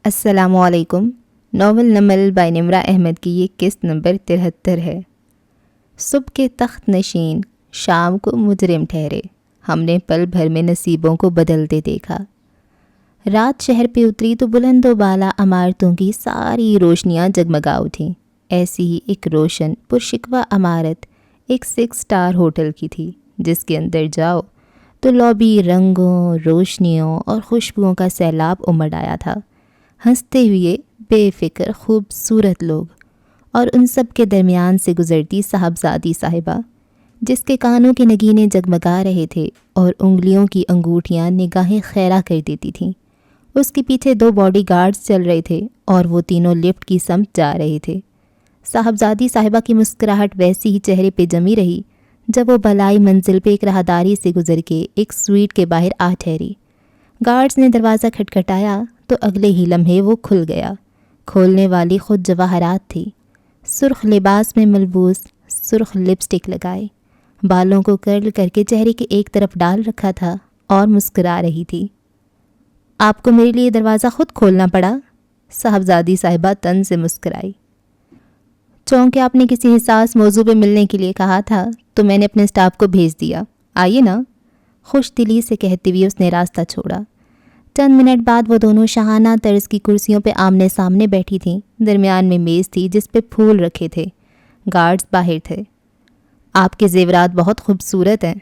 السلام علیکم۔ Novel Naml by نمرہ احمد کی یہ قسط نمبر 73 ہے۔ صبح کے تخت نشین شام کو مجرم ٹھہرے، ہم نے پل بھر میں نصیبوں کو بدلتے دیکھا۔ رات شہر پہ اتری تو بلند و بالا عمارتوں کی ساری روشنیاں جگمگا اٹھیں۔ ایسی ہی ایک روشن پرشکوہ عمارت ایک 6 اسٹار ہوٹل کی تھی، جس کے اندر جاؤ تو لابی رنگوں، روشنیوں اور خوشبوؤں کا سیلاب امڑ آیا تھا۔ ہنستے ہوئے بے فکر خوبصورت لوگ اور ان سب کے درمیان سے گزرتی صاحبزادی صاحبہ، جس کے کانوں کے نگینے جگمگا رہے تھے اور انگلیوں کی انگوٹھیاں نگاہیں خیرہ کر دیتی تھیں۔ اس کے پیچھے 2 باڈی گارڈز چل رہے تھے اور وہ تینوں لفٹ کی سمت جا رہے تھے۔ صاحبزادی صاحبہ کی مسکراہٹ ویسی ہی چہرے پہ جمی رہی جب وہ بلائی منزل پہ ایک راہداری سے گزر کے ایک سویٹ کے باہر آ ٹھہری۔ گارڈز نے دروازہ کھٹکھٹایا تو اگلے ہی لمحے وہ کھل گیا۔ کھولنے والی خود جواہرات تھی، سرخ لباس میں ملبوس، سرخ لپسٹک لگائے، بالوں کو کرل کر کے چہرے کے ایک طرف ڈال رکھا تھا اور مسکرا رہی تھی۔ آپ کو میرے لیے دروازہ خود کھولنا پڑا؟ صاحبزادی صاحبہ طنز سے مسکرائی۔ چونکہ آپ نے کسی حساس موضوع پہ ملنے کے لیے کہا تھا تو میں نے اپنے اسٹاف کو بھیج دیا، آئیے نا، خوش دلی سے کہتے ہوئے اس نے راستہ چھوڑا۔ چند منٹ بعد وہ دونوں شاہانہ طرز کی کرسیوں پہ آمنے سامنے بیٹھی تھیں۔ درمیان میں میز تھی جس پہ پھول رکھے تھے۔ گارڈز باہر تھے۔ آپ کے زیورات بہت خوبصورت ہیں،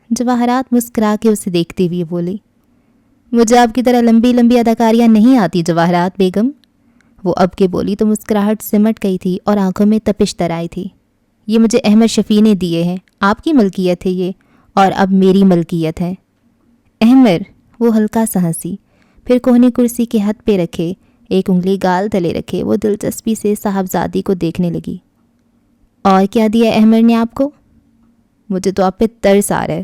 جواہرات مسکرا کے اسے دیکھتے ہوئے بولی۔ مجھے آپ کی طرح لمبی لمبی اداکاریاں نہیں آتی جواہرات بیگم۔ وہ اب کے بولی تو مسکراہٹ سمٹ گئی تھی اور آنکھوں میں تپش تر آئی تھی۔ یہ مجھے احمد شفیع نے دیے ہیں، آپ کی ملکیت ہے یہ، اور اب میری ملکیت ہے۔ احمد، وہ ہلکا سا ہنسی، پھر کوہنی کرسی کے ہتھ پہ رکھے ایک انگلی گال تلے رکھے وہ دلچسپی سے صاحبزادی کو دیکھنے لگی۔ اور کیا دیا احمد نے آپ کو؟ مجھے تو آپ پہ ترس آ رہا ہے،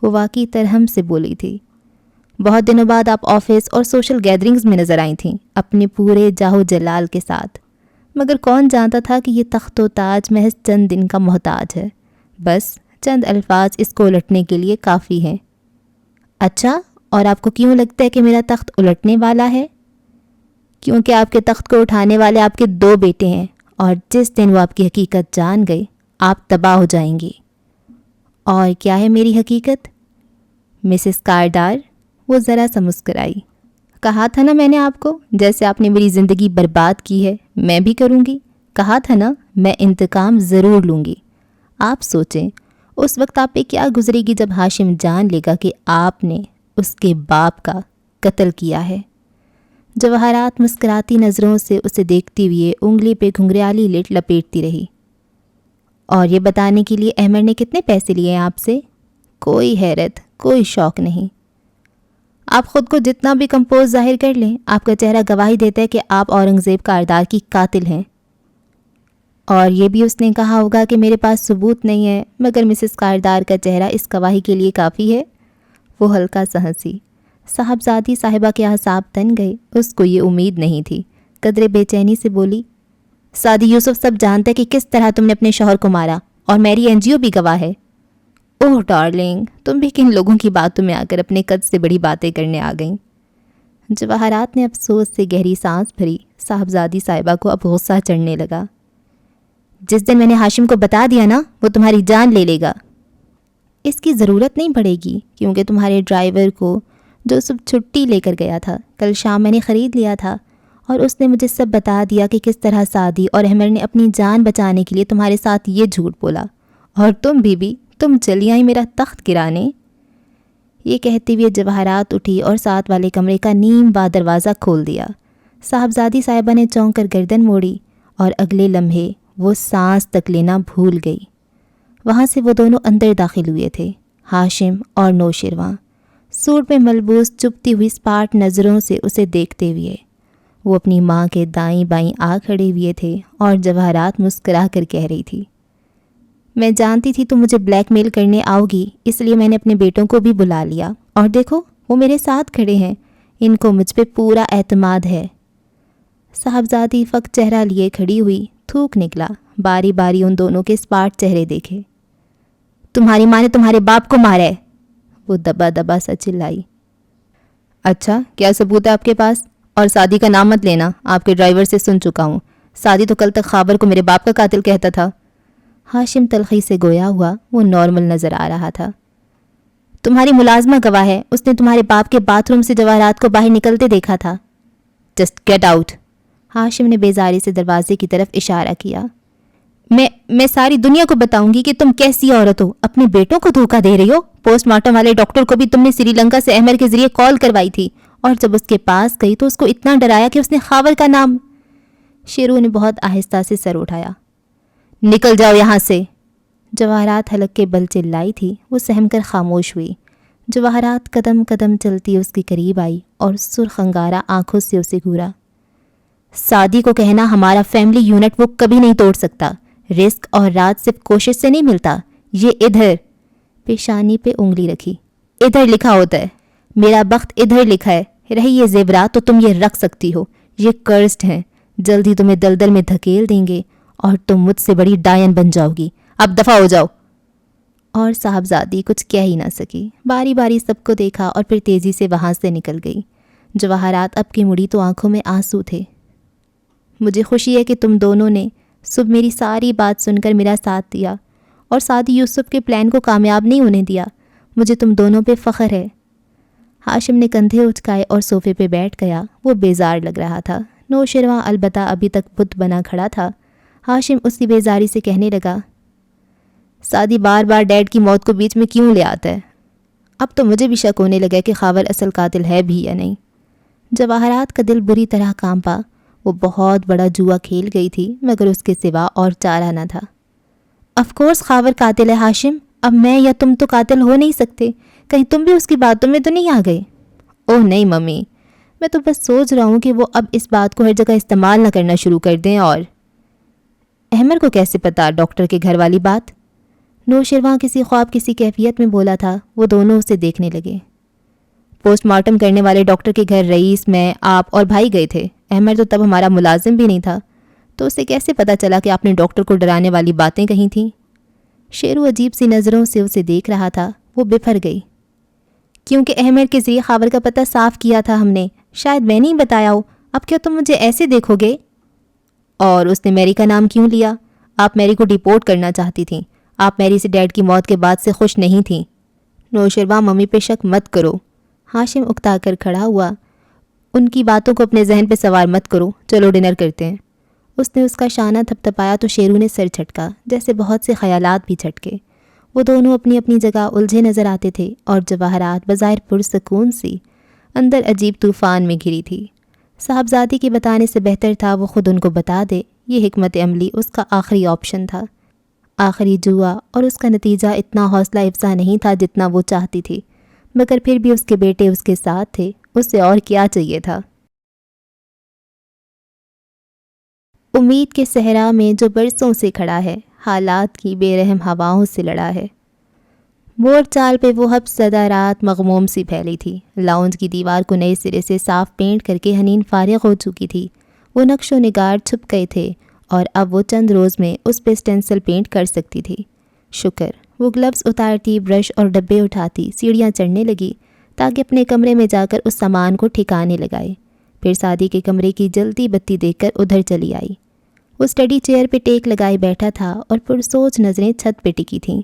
وہ واقعی ترہم سے بولی تھی۔ بہت دنوں بعد آپ آفس اور سوشل گیدرنگز میں نظر آئی تھیں اپنے پورے جاہو جلال کے ساتھ، مگر کون جانتا تھا کہ یہ تخت و تاج محض چند دن کا محتاج ہے، بس چند الفاظ اس کو الٹنے کے لیے کافی ہیں۔ اچھا، اور آپ کو کیوں لگتا ہے کہ میرا تخت الٹنے والا ہے؟ کیونکہ آپ کے تخت کو اٹھانے والے آپ کے 2 بیٹے ہیں، اور جس دن وہ آپ کی حقیقت جان گئے آپ تباہ ہو جائیں گی۔ اور کیا ہے میری حقیقت؟ مسز کارڈار، وہ ذرا سا مسکرائی۔ کہا تھا نا میں نے آپ کو، جیسے آپ نے میری زندگی برباد کی ہے میں بھی کروں گی۔ کہا تھا نا میں انتقام ضرور لوں گی۔ آپ سوچیں اس وقت آپ پہ کیا گزرے گی جب ہاشم جان لے گا کہ آپ نے اس کے باپ کا قتل کیا ہے۔ جواہرات مسکراتی نظروں سے اسے دیکھتے ہوئے انگلی پہ گھنگریالی لٹ لپیٹتی رہی۔ اور یہ بتانے کے لیے احمد نے کتنے پیسے لیے ہیں آپ سے؟ کوئی حیرت، کوئی شوق نہیں۔ آپ خود کو جتنا بھی کمپوز ظاہر کر لیں، آپ کا چہرہ گواہی دیتا ہے کہ آپ اورنگزیب کاردار کی قاتل ہیں۔ اور یہ بھی اس نے کہا ہوگا کہ میرے پاس ثبوت نہیں ہے، مگر مسز کاردار کا چہرہ اس گواہی کے لیے کافی ہے۔ وہ ہلکا سا ہنسی۔ صاحبزادی صاحبہ کے اعصاب تن گئے، اس کو یہ امید نہیں تھی۔ قدرے بے چینی سے بولی، سعدی یوسف سب جانتا ہے کہ کس طرح تم نے اپنے شوہر کو مارا، اور میری NGO بھی گواہ ہے۔ اوہ ڈارلنگ، تم بھی کن لوگوں کی باتوں میں آ کر اپنے قد سے بڑی باتیں کرنے آ گئیں۔ جواہرات نے افسوس سے گہری سانس بھری۔ صاحبزادی صاحبہ کو اب غصہ چڑھنے لگا۔ جس دن میں نے ہاشم کو بتا دیا نا وہ تمہاری جان لے لے گا۔ اس کی ضرورت نہیں پڑے گی، کیونکہ تمہارے ڈرائیور کو جو صبح چھٹی لے کر گیا تھا کل شام میں نے خرید لیا تھا، اور اس نے مجھے سب بتا دیا کہ کس طرح سعدی اور احمد نے اپنی جان بچانے کے لیے تمہارے ساتھ یہ جھوٹ بولا، اور تم بھی تم چلی آئی میرا تخت گرانے۔ یہ کہتے ہوئے جواہرات اٹھی اور ساتھ والے کمرے کا نیم با دروازہ کھول دیا۔ صاحبزادی صاحبہ نے چونک کر گردن موڑی اور اگلے لمحے وہ سانس تک لینا بھول گئی۔ وہاں سے وہ دونوں اندر داخل ہوئے تھے، ہاشم اور نوشرواں، سوٹ میں ملبوس چبھتی ہوئی اسپاٹ نظروں سے اسے دیکھتے ہوئے۔ وہ اپنی ماں کے دائیں بائیں آ کھڑے ہوئے تھے اور جواہرات مسکرا کر کہہ رہی تھی، میں جانتی تھی تم مجھے بلیک میل کرنے آؤ گی، اس لیے میں نے اپنے بیٹوں کو بھی بلا لیا، اور دیکھو وہ میرے ساتھ کھڑے ہیں، ان کو مجھ پہ پورا اعتماد ہے۔ صاحبزادی فق چہرہ لیے کھڑی ہوئی، تھوک نکلا، باری باری ان دونوں کے اسپاٹ چہرے دیکھے۔ تمہاری ماں نے تمہارے باپ کو مارا ہے، وہ دبا دبا سا چلائی۔ اچھا، کیا ثبوت ہے آپ کے پاس؟ اور سعدی کا نام مت لینا، آپ کے ڈرائیور سے سن چکا ہوں، سعدی تو کل تک خابر کو میرے باپ کا قاتل کہتا تھا۔ ہاشم تلخی سے گویا ہوا وہ نارمل نظر آ رہا تھا۔ تمہاری ملازمہ گواہ ہے، اس نے تمہارے باپ کے باتھ روم سے جواہرات کو باہر نکلتے دیکھا تھا۔ جسٹ گیٹ آؤٹ، ہاشم نے بیزاری سے دروازے کی طرف اشارہ کیا۔ میں ساری دنیا کو بتاؤں گی کہ تم کیسی عورت ہو، اپنے بیٹوں کو دھوکہ دے رہی ہو۔ پوسٹ مارٹم والے ڈاکٹر کو بھی تم نے سری لنکا سے احمد کے ذریعے کال کروائی تھی، اور جب اس کے پاس گئی تو اس کو اتنا ڈرایا کہ اس نے خاور کا نام۔ شیرو نے بہت آہستہ سے سر اٹھایا۔ نکل جاؤ یہاں سے۔ جواہرات حلق کے بل چلائی تھی، وہ سہم کر خاموش ہوئی۔ جواہرات قدم قدم چلتی اس کے قریب آئی اور سرخ انگارہ آنکھوں سے اسے گھورا۔ سعدی کو کہنا ہمارا فیملی یونٹ وہ کبھی نہیں توڑ سکتا، رزق اور رات صرف کوشش سے نہیں ملتا، یہ ادھر، پیشانی پہ انگلی رکھی، ادھر لکھا ہوتا ہے، میرا بخت ادھر لکھا ہے، رہی یہ زیورات تو تم یہ رکھ سکتی ہو، یہ کرسڈ ہیں، جلدی تمہیں دلدل میں دھکیل دیں گے اور تم مجھ سے بڑی ڈائن بن جاؤ گی، اب دفع ہو جاؤ۔ اور صاحبزادی کچھ کہہ ہی نہ سکی، باری باری سب کو دیکھا اور پھر تیزی سے وہاں سے نکل گئی۔ جواہرات اب کی مڑی تو آنکھوں میں آنسو تھے۔ مجھے خوشی ہے کہ تم دونوں نے صبح میری ساری بات سن کر میرا ساتھ دیا اور سعدی یوسف کے پلان کو کامیاب نہیں ہونے دیا، مجھے تم دونوں پہ فخر ہے۔ ہاشم نے کندھے اچکائے اور صوفے پہ بیٹھ گیا، وہ بیزار لگ رہا تھا۔ نوشرواں البتہ ابھی تک بت بنا کھڑا تھا۔ ہاشم اس کی بیزاری سے کہنے لگا، سعدی بار بار ڈیڈ کی موت کو بیچ میں کیوں لے آتا ہے؟ اب تو مجھے بھی شک ہونے لگا کہ خاور اصل قاتل ہے بھی یا نہیں۔ جواہرات کا دل بری طرح کانپا، وہ بہت بڑا جوا کھیل گئی تھی مگر اس کے سوا اور چارہ نہ تھا۔ آف کورس خاور قاتل ہے ہاشم، اب میں یا تم تو قاتل ہو نہیں سکتے، کہیں تم بھی اس کی باتوں میں تو نہیں آ گئے؟ اوہ نہیں ممی، میں تو بس سوچ رہا ہوں کہ وہ اب اس بات کو ہر جگہ استعمال نہ کرنا شروع کر دیں۔ اور احمد کو کیسے پتا ڈاکٹر کے گھر والی بات؟ نوشرواں کسی خواب کسی کیفیت میں بولا تھا، وہ دونوں اسے دیکھنے لگے۔ پوسٹ مارٹم کرنے والے ڈاکٹر کے گھر رئیس، میں، آپ اور بھائی گئے تھے، احمد تو تب ہمارا ملازم بھی نہیں تھا، تو اسے کیسے پتا چلا کہ آپ نے ڈاکٹر کو ڈرانے والی باتیں کہی تھیں؟ شیرو عجیب سی نظروں سے اسے دیکھ رہا تھا، وہ بفر گئی۔ کیونکہ احمد کے ذریعے خاور کا پتہ صاف کیا تھا ہم نے، شاید میں نہیں بتایا ہو، اب کیا تم مجھے ایسے دیکھو گے؟ اور اس نے میری کا نام کیوں لیا؟ آپ میری کو ڈیپورٹ کرنا چاہتی تھیں، آپ میری سے ڈیڈ کی موت کے بعد سے خوش نہیں تھیں۔ نوشرواں ممی پہ شک مت کرو۔ ہاشم اکتا کر کھڑا ہوا، ان کی باتوں کو اپنے ذہن پہ سوار مت کرو، چلو ڈنر کرتے ہیں۔ اس نے اس کا شانہ تھپتھپایا تو شیرو نے سر جھٹکا، جیسے بہت سے خیالات بھی جھٹکے۔ وہ دونوں اپنی اپنی جگہ الجھے نظر آتے تھے اور جواہرات بظاہر پرسکون سی اندر عجیب طوفان میں گھری تھی۔ صاحبزادی کے بتانے سے بہتر تھا وہ خود ان کو بتا دے، یہ حکمت عملی اس کا آخری آپشن تھا، آخری جوا، اور اس کا نتیجہ اتنا حوصلہ افزا نہیں تھا جتنا وہ چاہتی تھی، مگر پھر بھی اس کے بیٹے اس کے ساتھ تھے، اس سے اور کیا چاہیے تھا؟ امید کے صحرا میں جو برسوں سے کھڑا ہے، حالات کی بے رحم ہواؤں سے لڑا ہے۔ موڑ چال پہ وہ حبس زدہ رات مغموم سی پھیلی تھی۔ لاؤنج کی دیوار کو نئے سرے سے صاف پینٹ کر کے حنین فارغ ہو چکی تھی، وہ نقش و نگار چھپ گئے تھے اور اب وہ چند روز میں اس پہ اسٹینسل پینٹ کر سکتی تھی۔ شکر، وہ گلوز اتارتی، برش اور ڈبے اٹھاتی سیڑھیاں چڑھنے لگی تاکہ اپنے کمرے میں جا کر اس سامان کو ٹھکانے لگائے۔ پھر سعدی کے کمرے کی جلتی بتی دیکھ کر ادھر چلی آئی۔ وہ اسٹڈی چیئر پہ ٹیک لگائے بیٹھا تھا اور پرسوچ نظریں چھت پہ ٹکی تھیں۔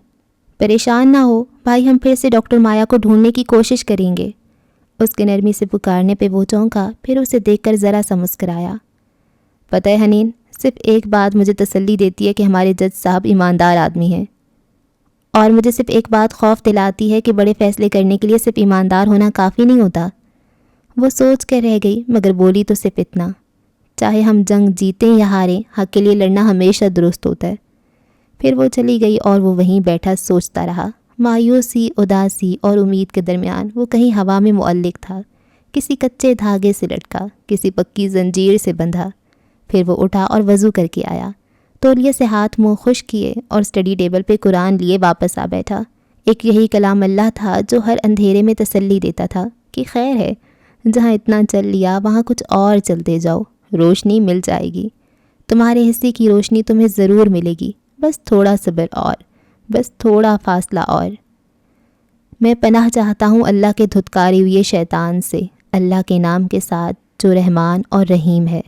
پریشان نہ ہو بھائی، ہم پھر سے ڈاکٹر مایا کو ڈھونڈنے کی کوشش کریں گے۔ اس کے نرمی سے پکارنے پہ وہ چونکا، پھر اسے دیکھ کر ذرا سا مسکرایا۔ پتہ ہے حنین، صرف ایک بات مجھے تسلی دیتی ہے کہ ہمارے جج صاحب ایماندار آدمی ہیں، اور مجھے صرف ایک بات خوف دلاتی ہے کہ بڑے فیصلے کرنے کے لیے صرف ایماندار ہونا کافی نہیں ہوتا۔ وہ سوچ کر رہ گئی مگر بولی تو صرف اتنا، چاہے ہم جنگ جیتیں یا ہاریں، حق کے لیے لڑنا ہمیشہ درست ہوتا ہے۔ پھر وہ چلی گئی اور وہ وہیں بیٹھا سوچتا رہا۔ مایوسی، اداسی اور امید کے درمیان وہ کہیں ہوا میں معلق تھا، کسی کچے دھاگے سے لٹکا، کسی پکی زنجیر سے بندھا۔ پھر وہ اٹھا اور وضو کر کے آیا، تولیے سے ہاتھ منہ خشک کیے اور اسٹڈی ٹیبل پہ قرآن لیے واپس آ بیٹھا۔ ایک یہی کلام اللہ تھا جو ہر اندھیرے میں تسلی دیتا تھا کہ خیر ہے، جہاں اتنا چل لیا وہاں کچھ اور چلتے جاؤ، روشنی مل جائے گی، تمہارے حصے کی روشنی تمہیں ضرور ملے گی، بس تھوڑا صبر اور، بس تھوڑا فاصلہ اور۔ میں پناہ چاہتا ہوں اللہ کے دھتکارے ہوئے شیطان سے، اللہ کے نام کے ساتھ جو رحمان اور رحیم ہے۔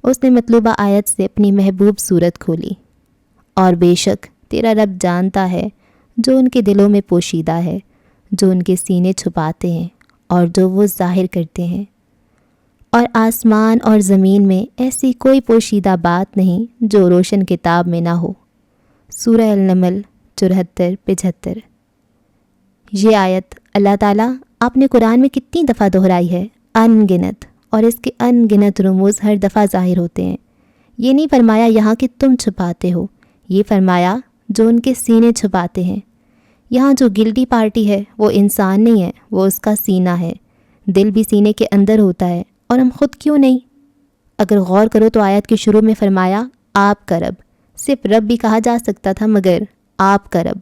اس نے مطلوبہ آیت سے اپنی محبوب صورت کھولی، اور بے شک تیرا رب جانتا ہے جو ان کے دلوں میں پوشیدہ ہے، جو ان کے سینے چھپاتے ہیں اور جو وہ ظاہر کرتے ہیں۔ اور آسمان اور زمین میں ایسی کوئی پوشیدہ بات نہیں جو روشن کتاب میں نہ ہو۔ سورہ النمل 74-75۔ یہ آیت اللہ تعالیٰ آپ نے قرآن میں کتنی دفعہ دہرائی ہے؟ ان گنت، اور اس کے ان گنت رموز ہر دفعہ ظاہر ہوتے ہیں۔ یہ نہیں فرمایا یہاں کہ تم چھپاتے ہو، یہ فرمایا جو ان کے سینے چھپاتے ہیں۔ یہاں جو گلٹی پارٹی ہے وہ انسان نہیں ہے، وہ اس کا سینہ ہے۔ دل بھی سینے کے اندر ہوتا ہے، اور ہم خود کیوں نہیں؟ اگر غور کرو تو آیت کے شروع میں فرمایا آپ کا رب، صرف رب بھی کہا جا سکتا تھا، مگر آپ کا رب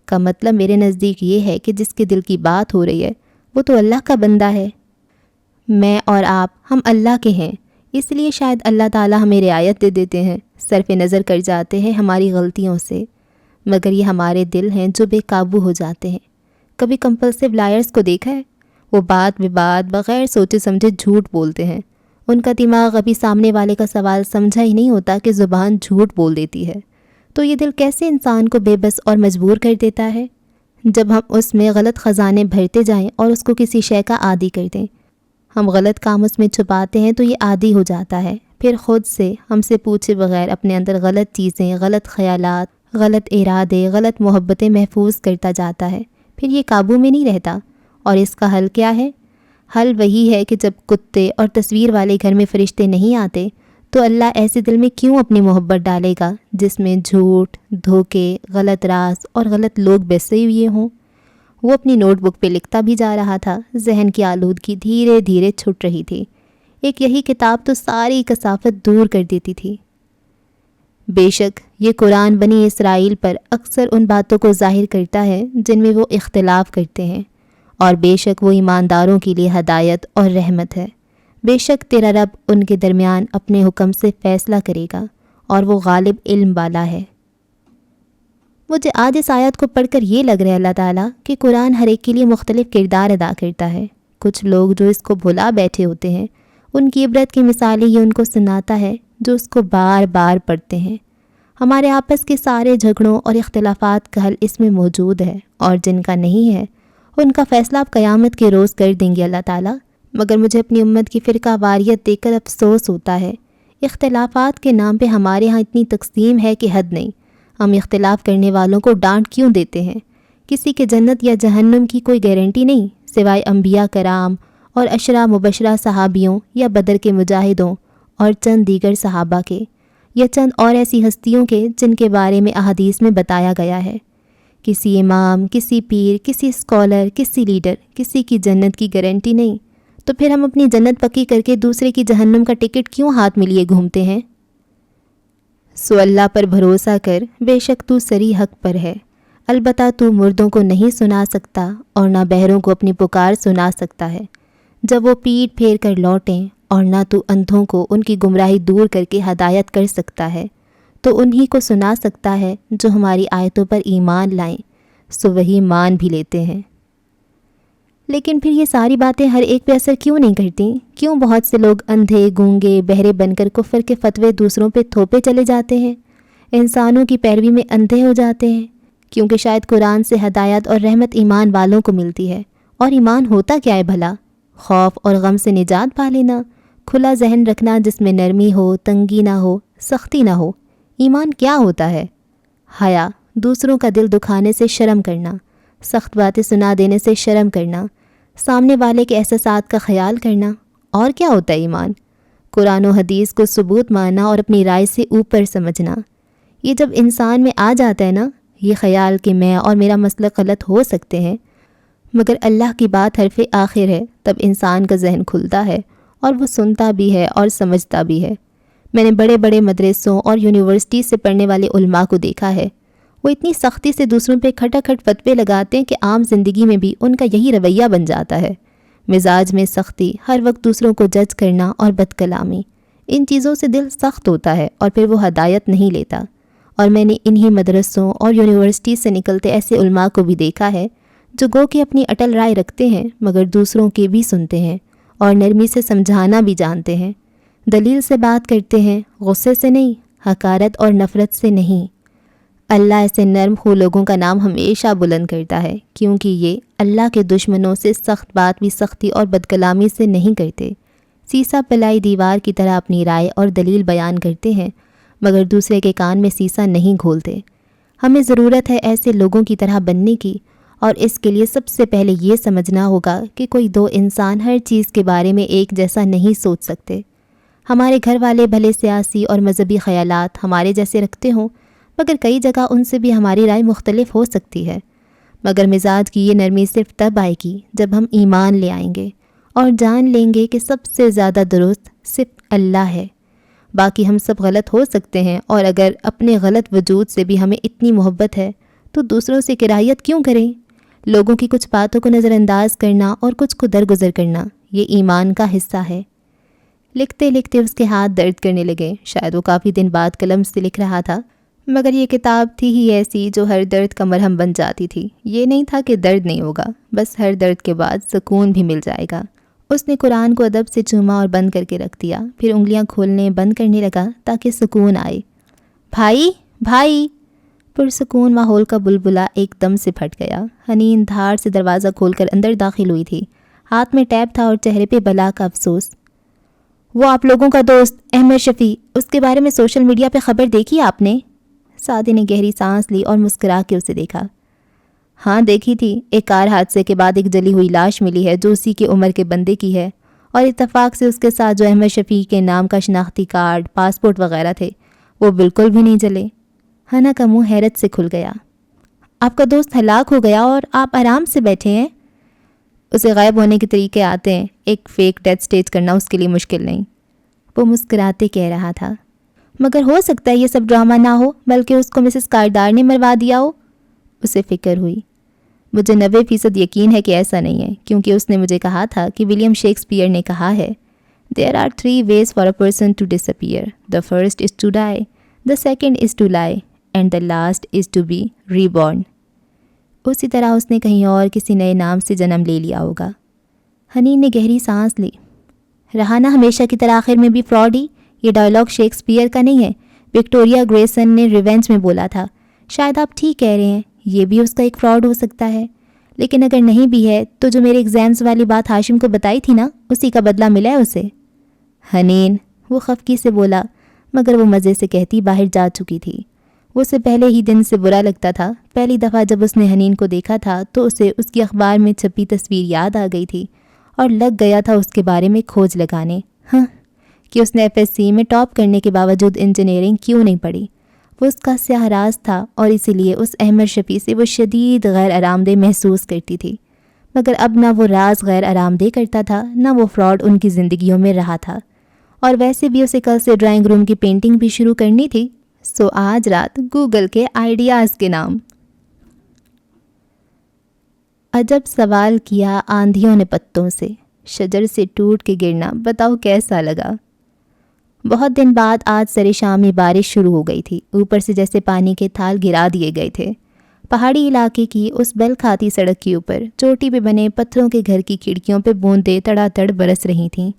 کا مطلب میرے نزدیک یہ ہے کہ جس کے دل کی بات ہو رہی ہے وہ تو اللہ کا بندہ ہے۔ میں اور آپ ہم اللہ کے ہیں، اس لیے شاید اللہ تعالیٰ ہمیں رعایت دے دیتے ہیں، صرف نظر کر جاتے ہیں ہماری غلطیوں سے، مگر یہ ہمارے دل ہیں جو بے قابو ہو جاتے ہیں۔ کبھی کمپلسیو لائرز کو دیکھا ہے؟ وہ بات بے بات بغیر سوچے سمجھے جھوٹ بولتے ہیں۔ ان کا دماغ ابھی سامنے والے کا سوال سمجھا ہی نہیں ہوتا کہ زبان جھوٹ بول دیتی ہے۔ تو یہ دل کیسے انسان کو بے بس اور مجبور کر دیتا ہے؟ جب ہم اس میں غلط خزانے بھرتے جائیں اور اس کو کسی شے کا عادی کر دیں، ہم غلط کام اس میں چھپاتے ہیں تو یہ عادی ہو جاتا ہے، پھر خود سے ہم سے پوچھے بغیر اپنے اندر غلط چیزیں، غلط خیالات، غلط ارادے، غلط محبتیں محفوظ کرتا جاتا ہے، پھر یہ قابو میں نہیں رہتا۔ اور اس کا حل کیا ہے؟ حل وہی ہے کہ جب کتے اور تصویر والے گھر میں فرشتے نہیں آتے تو اللہ ایسے دل میں کیوں اپنی محبت ڈالے گا جس میں جھوٹ، دھوکے، غلط راز اور غلط لوگ بسے ہوئے ہوں؟ وہ اپنی نوٹ بک پہ لکھتا بھی جا رہا تھا، ذہن کی آلودگی دھیرے دھیرے چھٹ رہی تھی۔ ایک یہی کتاب تو ساری کثافت دور کر دیتی تھی۔ بے شک یہ قرآن بنی اسرائیل پر اکثر ان باتوں کو ظاہر کرتا ہے جن میں وہ اختلاف کرتے ہیں، اور بے شک وہ ایمانداروں کے لیے ہدایت اور رحمت ہے۔ بے شک تیرا رب ان کے درمیان اپنے حکم سے فیصلہ کرے گا، اور وہ غالب علم والا ہے۔ مجھے آج اس آیت کو پڑھ کر یہ لگ رہا ہے اللہ تعالیٰ کہ قرآن ہر ایک کے لیے مختلف کردار ادا کرتا ہے۔ کچھ لوگ جو اس کو بھلا بیٹھے ہوتے ہیں، ان کی عبرت کی مثالیں یہ ان کو سناتا ہے جو اس کو بار بار پڑھتے ہیں۔ ہمارے آپس کے سارے جھگڑوں اور اختلافات کا حل اس میں موجود ہے، اور جن کا نہیں ہے ان کا فیصلہ آپ قیامت کے روز کر دیں گے اللہ تعالیٰ۔ مگر مجھے اپنی امت کی فرقہ واریت دیکھ کر افسوس ہوتا ہے۔ اختلافات کے نام پہ ہمارے ہاں اتنی تقسیم ہے کہ حد نہیں۔ ہم اختلاف کرنے والوں کو ڈانٹ کیوں دیتے ہیں؟ کسی کے جنت یا جہنم کی کوئی گارنٹی نہیں سوائے انبیاء کرام اور عشرہ مبشرہ صحابیوں یا بدر کے مجاہدوں اور چند دیگر صحابہ کے، یا چند اور ایسی ہستیوں کے جن کے بارے میں احادیث میں بتایا گیا ہے۔ کسی امام، کسی پیر، کسی اسکالر، کسی لیڈر، کسی کی جنت کی گارنٹی نہیں، تو پھر ہم اپنی جنت پکی کر کے دوسرے کی جہنم کا ٹکٹ کیوں ہاتھ میں لیے گھومتے ہیں؟ سو اللہ پر بھروسہ کر، بے شک تو سری حق پر ہے۔ البتہ تو مردوں کو نہیں سنا سکتا اور نہ بہروں کو اپنی پکار سنا سکتا ہے جب وہ پیٹ پھیر کر لوٹیں، اور نہ تو اندھوں کو ان کی گمراہی دور کر کے ہدایت کر سکتا ہے، تو انہی کو سنا سکتا ہے جو ہماری آیتوں پر ایمان لائیں، سو وہی مان بھی لیتے ہیں۔ لیکن پھر یہ ساری باتیں ہر ایک پہ اثر کیوں نہیں کرتی؟ کیوں بہت سے لوگ اندھے، گونگے، بہرے بن کر کفر کے فتوے دوسروں پہ تھوپے چلے جاتے ہیں، انسانوں کی پیروی میں اندھے ہو جاتے ہیں؟ کیونکہ شاید قرآن سے ہدایت اور رحمت ایمان والوں کو ملتی ہے، اور ایمان ہوتا کیا ہے بھلا؟ خوف اور غم سے نجات پا لینا، کھلا ذہن رکھنا جس میں نرمی ہو، تنگی نہ ہو، سختی نہ ہو۔ ایمان کیا ہوتا ہے؟ حیا، دوسروں کا دل دکھانے سے شرم کرنا، سخت باتیں سنا دینے سے شرم کرنا، سامنے والے کے احساسات کا خیال کرنا۔ اور کیا ہوتا ہے ایمان؟ قرآن و حدیث کو ثبوت ماننا اور اپنی رائے سے اوپر سمجھنا۔ یہ جب انسان میں آ جاتا ہے نا، یہ خیال کہ میں اور میرا مسلک غلط ہو سکتے ہیں مگر اللہ کی بات حرف آخر ہے، تب انسان کا ذہن کھلتا ہے اور وہ سنتا بھی ہے اور سمجھتا بھی ہے۔ میں نے بڑے بڑے مدرسوں اور یونیورسٹی سے پڑھنے والے علماء کو دیکھا ہے، وہ اتنی سختی سے دوسروں پہ کھٹا کھٹ فتوے لگاتے ہیں کہ عام زندگی میں بھی ان کا یہی رویہ بن جاتا ہے۔ مزاج میں سختی، ہر وقت دوسروں کو جج کرنا اور بد کلامی، ان چیزوں سے دل سخت ہوتا ہے اور پھر وہ ہدایت نہیں لیتا۔ اور میں نے انہی مدرسوں اور یونیورسٹی سے نکلتے ایسے علماء کو بھی دیکھا ہے جو گو کہ اپنی اٹل رائے رکھتے ہیں مگر دوسروں کے بھی سنتے ہیں اور نرمی سے سمجھانا بھی جانتے ہیں۔ دلیل سے بات کرتے ہیں، غصے سے نہیں، حقارت اور نفرت سے نہیں۔ اللہ ایسے نرم خو لوگوں کا نام ہمیشہ بلند کرتا ہے، کیونکہ یہ اللہ کے دشمنوں سے سخت بات بھی سختی اور بدکلامی سے نہیں کرتے۔ سیسا پلائی دیوار کی طرح اپنی رائے اور دلیل بیان کرتے ہیں، مگر دوسرے کے کان میں سیسا نہیں گھولتے۔ ہمیں ضرورت ہے ایسے لوگوں کی طرح بننے کی، اور اس کے لیے سب سے پہلے یہ سمجھنا ہوگا کہ کوئی دو انسان ہر چیز کے بارے میں ایک جیسا نہیں سوچ سکتے۔ ہمارے گھر والے بھلے سیاسی اور مذہبی خیالات ہمارے جیسے رکھتے ہوں، مگر کئی جگہ ان سے بھی ہماری رائے مختلف ہو سکتی ہے۔ مگر مزاج کی یہ نرمی صرف تب آئے گی جب ہم ایمان لے آئیں گے اور جان لیں گے کہ سب سے زیادہ درست صرف اللہ ہے۔ باقی ہم سب غلط ہو سکتے ہیں، اور اگر اپنے غلط وجود سے بھی ہمیں اتنی محبت ہے تو دوسروں سے کراہیت کیوں کریں؟ لوگوں کی کچھ باتوں کو نظر انداز کرنا اور کچھ کو درگزر کرنا، یہ ایمان کا حصہ ہے۔ لکھتے لکھتے اس کے ہاتھ درد کرنے لگے۔ شاید وہ کافی دن بعد قلم سے لکھ رہا تھا، مگر یہ کتاب تھی ہی ایسی جو ہر درد کا مرہم بن جاتی تھی۔ یہ نہیں تھا کہ درد نہیں ہوگا، بس ہر درد کے بعد سکون بھی مل جائے گا۔ اس نے قرآن کو ادب سے چوما اور بند کر کے رکھ دیا، پھر انگلیاں کھولنے بند کرنے لگا تاکہ سکون آئے۔ بھائی بھائی، پرسکون ماحول کا بلبلا ایک دم سے پھٹ گیا۔ حنین دھاڑ سے دروازہ کھول کر اندر داخل ہوئی تھی۔ ہاتھ میں ٹیب تھا اور چہرے پہ بلا کا افسوس۔ وہ آپ لوگوں کا دوست احمد شفیع، اس کے بارے میں سوشل میڈیا پہ خبر دیکھی آپ نے؟ سعدی نے گہری سانس لی اور مسکرا کے اسے دیکھا۔ ہاں دیکھی تھی، ایک کار حادثے کے بعد ایک جلی ہوئی لاش ملی ہے جو اسی کی عمر کے بندے کی ہے، اور اتفاق سے اس کے ساتھ جو احمد شفیع کے نام کا شناختی کارڈ، پاسپورٹ وغیرہ تھے، وہ بالکل بھی نہیں جلے۔ حنا کا منہ حیرت سے کھل گیا۔ آپ کا دوست ہلاک ہو گیا اور آپ آرام سے بیٹھے ہیں؟ اسے غائب ہونے کے طریقے آتے ہیں، ایک فیک ڈیتھ سٹیج کرنا اس کے لیے مشکل نہیں، وہ مسکراتے کہہ رہا تھا۔ مگر ہو سکتا ہے یہ سب ڈرامہ نہ ہو، بلکہ اس کو مسز کاردار نے مروا دیا ہو۔ اسے فکر ہوئی۔ مجھے 90% یقین ہے کہ ایسا نہیں ہے، کیونکہ اس نے مجھے کہا تھا کہ ولیم شیکسپیئر نے کہا ہے There are 3 ways for a person to disappear. The first is to die, the second is to lie, and the last is to be reborn. اسی طرح اس نے کہیں اور کسی نئے نام سے جنم لے لیا ہوگا۔ حنین نے گہری سانس لی۔ رہانا ہمیشہ کی طرح آخر میں بھی فراڈ ہی، یہ ڈائلاگ شیکسپیئر کا نہیں ہے، وکٹوریا گریسن نے ریونج میں بولا تھا۔ شاید آپ ٹھیک کہہ رہے ہیں، یہ بھی اس کا ایک فراڈ ہو سکتا ہے، لیکن اگر نہیں بھی ہے تو جو میرے ایگزامز والی بات ہاشم کو بتائی تھی نا، اسی کا بدلہ ملا ہے اسے۔ حنین، وہ خفگی سے بولا، مگر وہ مزے سے کہتی باہر جا چکی تھی۔ وہ اسے پہلے ہی دن سے برا لگتا تھا۔ پہلی دفعہ جب اس نے حنین کو دیکھا تھا تو اسے اس کی اخبار میں چھپی تصویر یاد آ گئی تھی، اور لگ گیا تھا اس کے بارے میں کھوج لگانے، کہ اس نے FSC میں ٹاپ کرنے کے باوجود انجینئرنگ کیوں نہیں پڑھی۔ وہ اس کا سیاہ راز تھا، اور اسی لیے اس احمد شفیع سے وہ شدید غیر آرام دہ محسوس کرتی تھی۔ مگر اب نہ وہ راز غیر آرام دہ کرتا تھا، نہ وہ فراڈ ان کی زندگیوں میں رہا تھا، اور ویسے بھی اسے کل سے ڈرائنگ روم کی پینٹنگ بھی شروع کرنی تھی، سو آج رات گوگل کے آئیڈیاز کے نام۔ عجب سوال کیا آندھیوں نے پتوں سے، شجر سے ٹوٹ کے گرنا، بتاؤ کیسا لگا؟ بہت دن بعد آج سرے شامی بارش شروع ہو گئی تھی، اوپر سے جیسے پانی کے تھال گرا دیے گئے تھے۔ پہاڑی علاقے کی اس بل کھاتی سڑک کے اوپر چوٹی پہ بنے پتھروں کے گھر کی کھڑکیوں پہ بوندیں تڑا تڑ برس رہی تھیں۔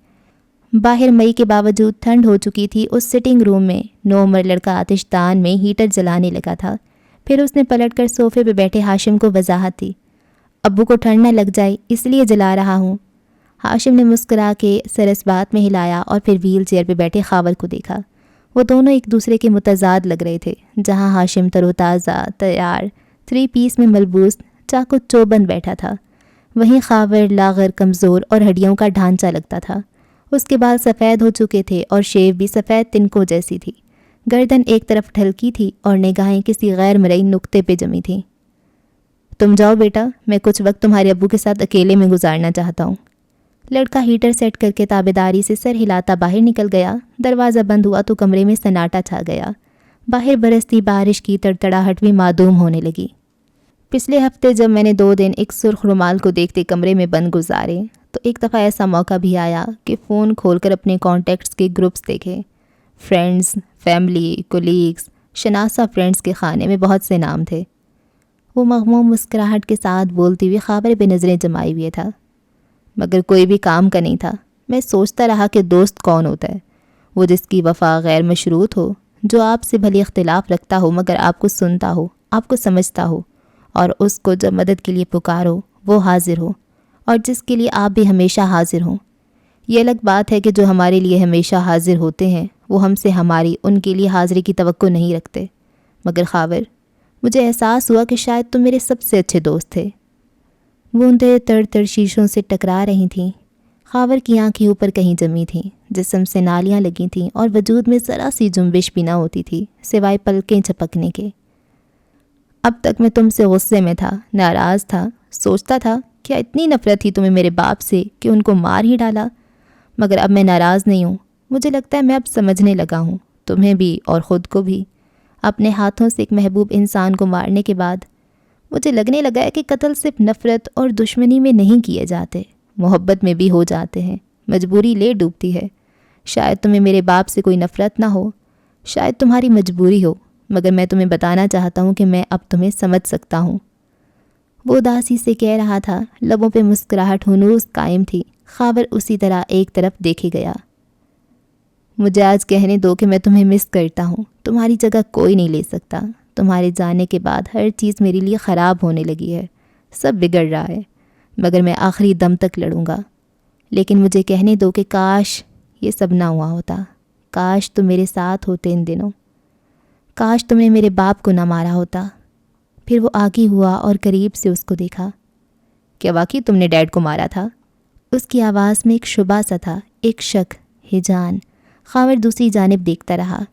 باہر مئی کے باوجود ٹھنڈ ہو چکی تھی۔ اس سٹنگ روم میں 9 عمر لڑکا آتش دان میں ہیٹر جلانے لگا تھا۔ پھر اس نے پلٹ کر صوفے پہ بیٹھے ہاشم کو وضاحت دی، ابو کو ٹھنڈ نہ لگ جائے اس لیے جلا رہا ہوں۔ ہاشم نے مسکرا کے سر اس بات میں ہلایا اور پھر ویل چیئر پہ بیٹھے خاور کو دیکھا۔ وہ دونوں ایک دوسرے کے متضاد لگ رہے تھے۔ جہاں ہاشم تر و تازہ، تیار، 3 پیس میں ملبوس، چاقو چوبند بیٹھا تھا، وہیں خاور لاغر، کمزور اور ہڈیوں کا ڈھانچہ لگتا تھا۔ اس کے بال سفید ہو چکے تھے اور شیو بھی سفید تنکوں جیسی تھی۔ گردن ایک طرف ڈھلکی تھی اور نگاہیں کسی غیر مرئی نقطے پہ جمی تھیں۔ تم جاؤ بیٹا، میں کچھ وقت تمہارے ابو کے ساتھ اکیلے میں گزارنا چاہتا ہوں۔ لڑکا ہیٹر سیٹ کر کے تابیداری سے سر ہلاتا باہر نکل گیا۔ دروازہ بند ہوا تو کمرے میں سناٹا چھا گیا۔ باہر برستی بارش کی تڑتڑاہٹ بھی معدوم ہونے لگی۔ پچھلے ہفتے جب میں نے 2 دن ایک سرخ رومال کو دیکھتے کمرے میں بند گزارے تو ایک دفعہ ایسا موقع بھی آیا کہ فون کھول کر اپنے کانٹیکٹس کے گروپس دیکھے۔ فرینڈز، فیملی، کولیگز، شناسہ فرینڈز کے خانے میں بہت سے نام تھے۔ وہ مغموم مسکراہٹ کے ساتھ بولتی ہوئی خاور پہ نظریں جمائے ہوئے تھا، مگر کوئی بھی کام کا نہیں تھا۔ میں سوچتا رہا کہ دوست کون ہوتا ہے؟ وہ جس کی وفا غیر مشروط ہو، جو آپ سے بھلی اختلاف رکھتا ہو مگر آپ کو سنتا ہو، آپ کو سمجھتا ہو، اور اس کو جب مدد کے لیے پکارو وہ حاضر ہو، اور جس کے لیے آپ بھی ہمیشہ حاضر ہوں۔ یہ الگ بات ہے کہ جو ہمارے لیے ہمیشہ حاضر ہوتے ہیں وہ ہم سے ہماری ان کے لیے حاضری کی توقع نہیں رکھتے۔ مگر خاور، مجھے احساس ہوا کہ شاید تم میرے سب سے اچھے دوست تھے۔ بوندیں تڑ تڑ شیشوں سے ٹکرا رہی تھیں۔ خاور کی آنکھیں اوپر کہیں جمی تھیں، جسم سے نالیاں لگی تھیں اور وجود میں ذرا سی جنبش بھی نہ ہوتی تھی سوائے پلکیں جھپکنے کے۔ اب تک میں تم سے غصے میں تھا، ناراض تھا، سوچتا تھا کیا اتنی نفرت تھی تمہیں میرے باپ سے کہ ان کو مار ہی ڈالا؟ مگر اب میں ناراض نہیں ہوں۔ مجھے لگتا ہے میں اب سمجھنے لگا ہوں، تمہیں بھی اور خود کو بھی۔ اپنے ہاتھوں سے ایک محبوب انسان کو مارنے کے بعد مجھے لگنے لگا ہے کہ قتل صرف نفرت اور دشمنی میں نہیں کیے جاتے، محبت میں بھی ہو جاتے ہیں۔ مجبوری لے ڈوبتی ہے۔ شاید تمہیں میرے باپ سے کوئی نفرت نہ ہو، شاید تمہاری مجبوری ہو، مگر میں تمہیں بتانا چاہتا ہوں کہ میں اب تمہیں سمجھ سکتا ہوں۔ وہ اداسی سے کہہ رہا تھا، لبوں پہ مسکراہٹ ہنوز قائم تھی۔ خاور اسی طرح ایک طرف دیکھے گیا۔ مجھے آج کہنے دو کہ میں تمہیں مس کرتا ہوں۔ تمہاری جگہ کوئی نہیں لے سکتا۔ تمہارے جانے کے بعد ہر چیز میرے لیے خراب ہونے لگی ہے، سب بگڑ رہا ہے، مگر میں آخری دم تک لڑوں گا۔ لیکن مجھے کہنے دو کہ کاش یہ سب نہ ہوا ہوتا، کاش تم میرے ساتھ ہوتے ان دنوں، کاش تم نے میرے باپ کو نہ مارا ہوتا۔ پھر وہ آگے ہوا اور قریب سے اس کو دیکھا۔ کیا واقعی تم نے ڈیڈ کو مارا تھا؟ اس کی آواز میں ایک شبہ سا تھا، ایک شک، ہیجان۔ خاور دوسری جانب دیکھتا رہا۔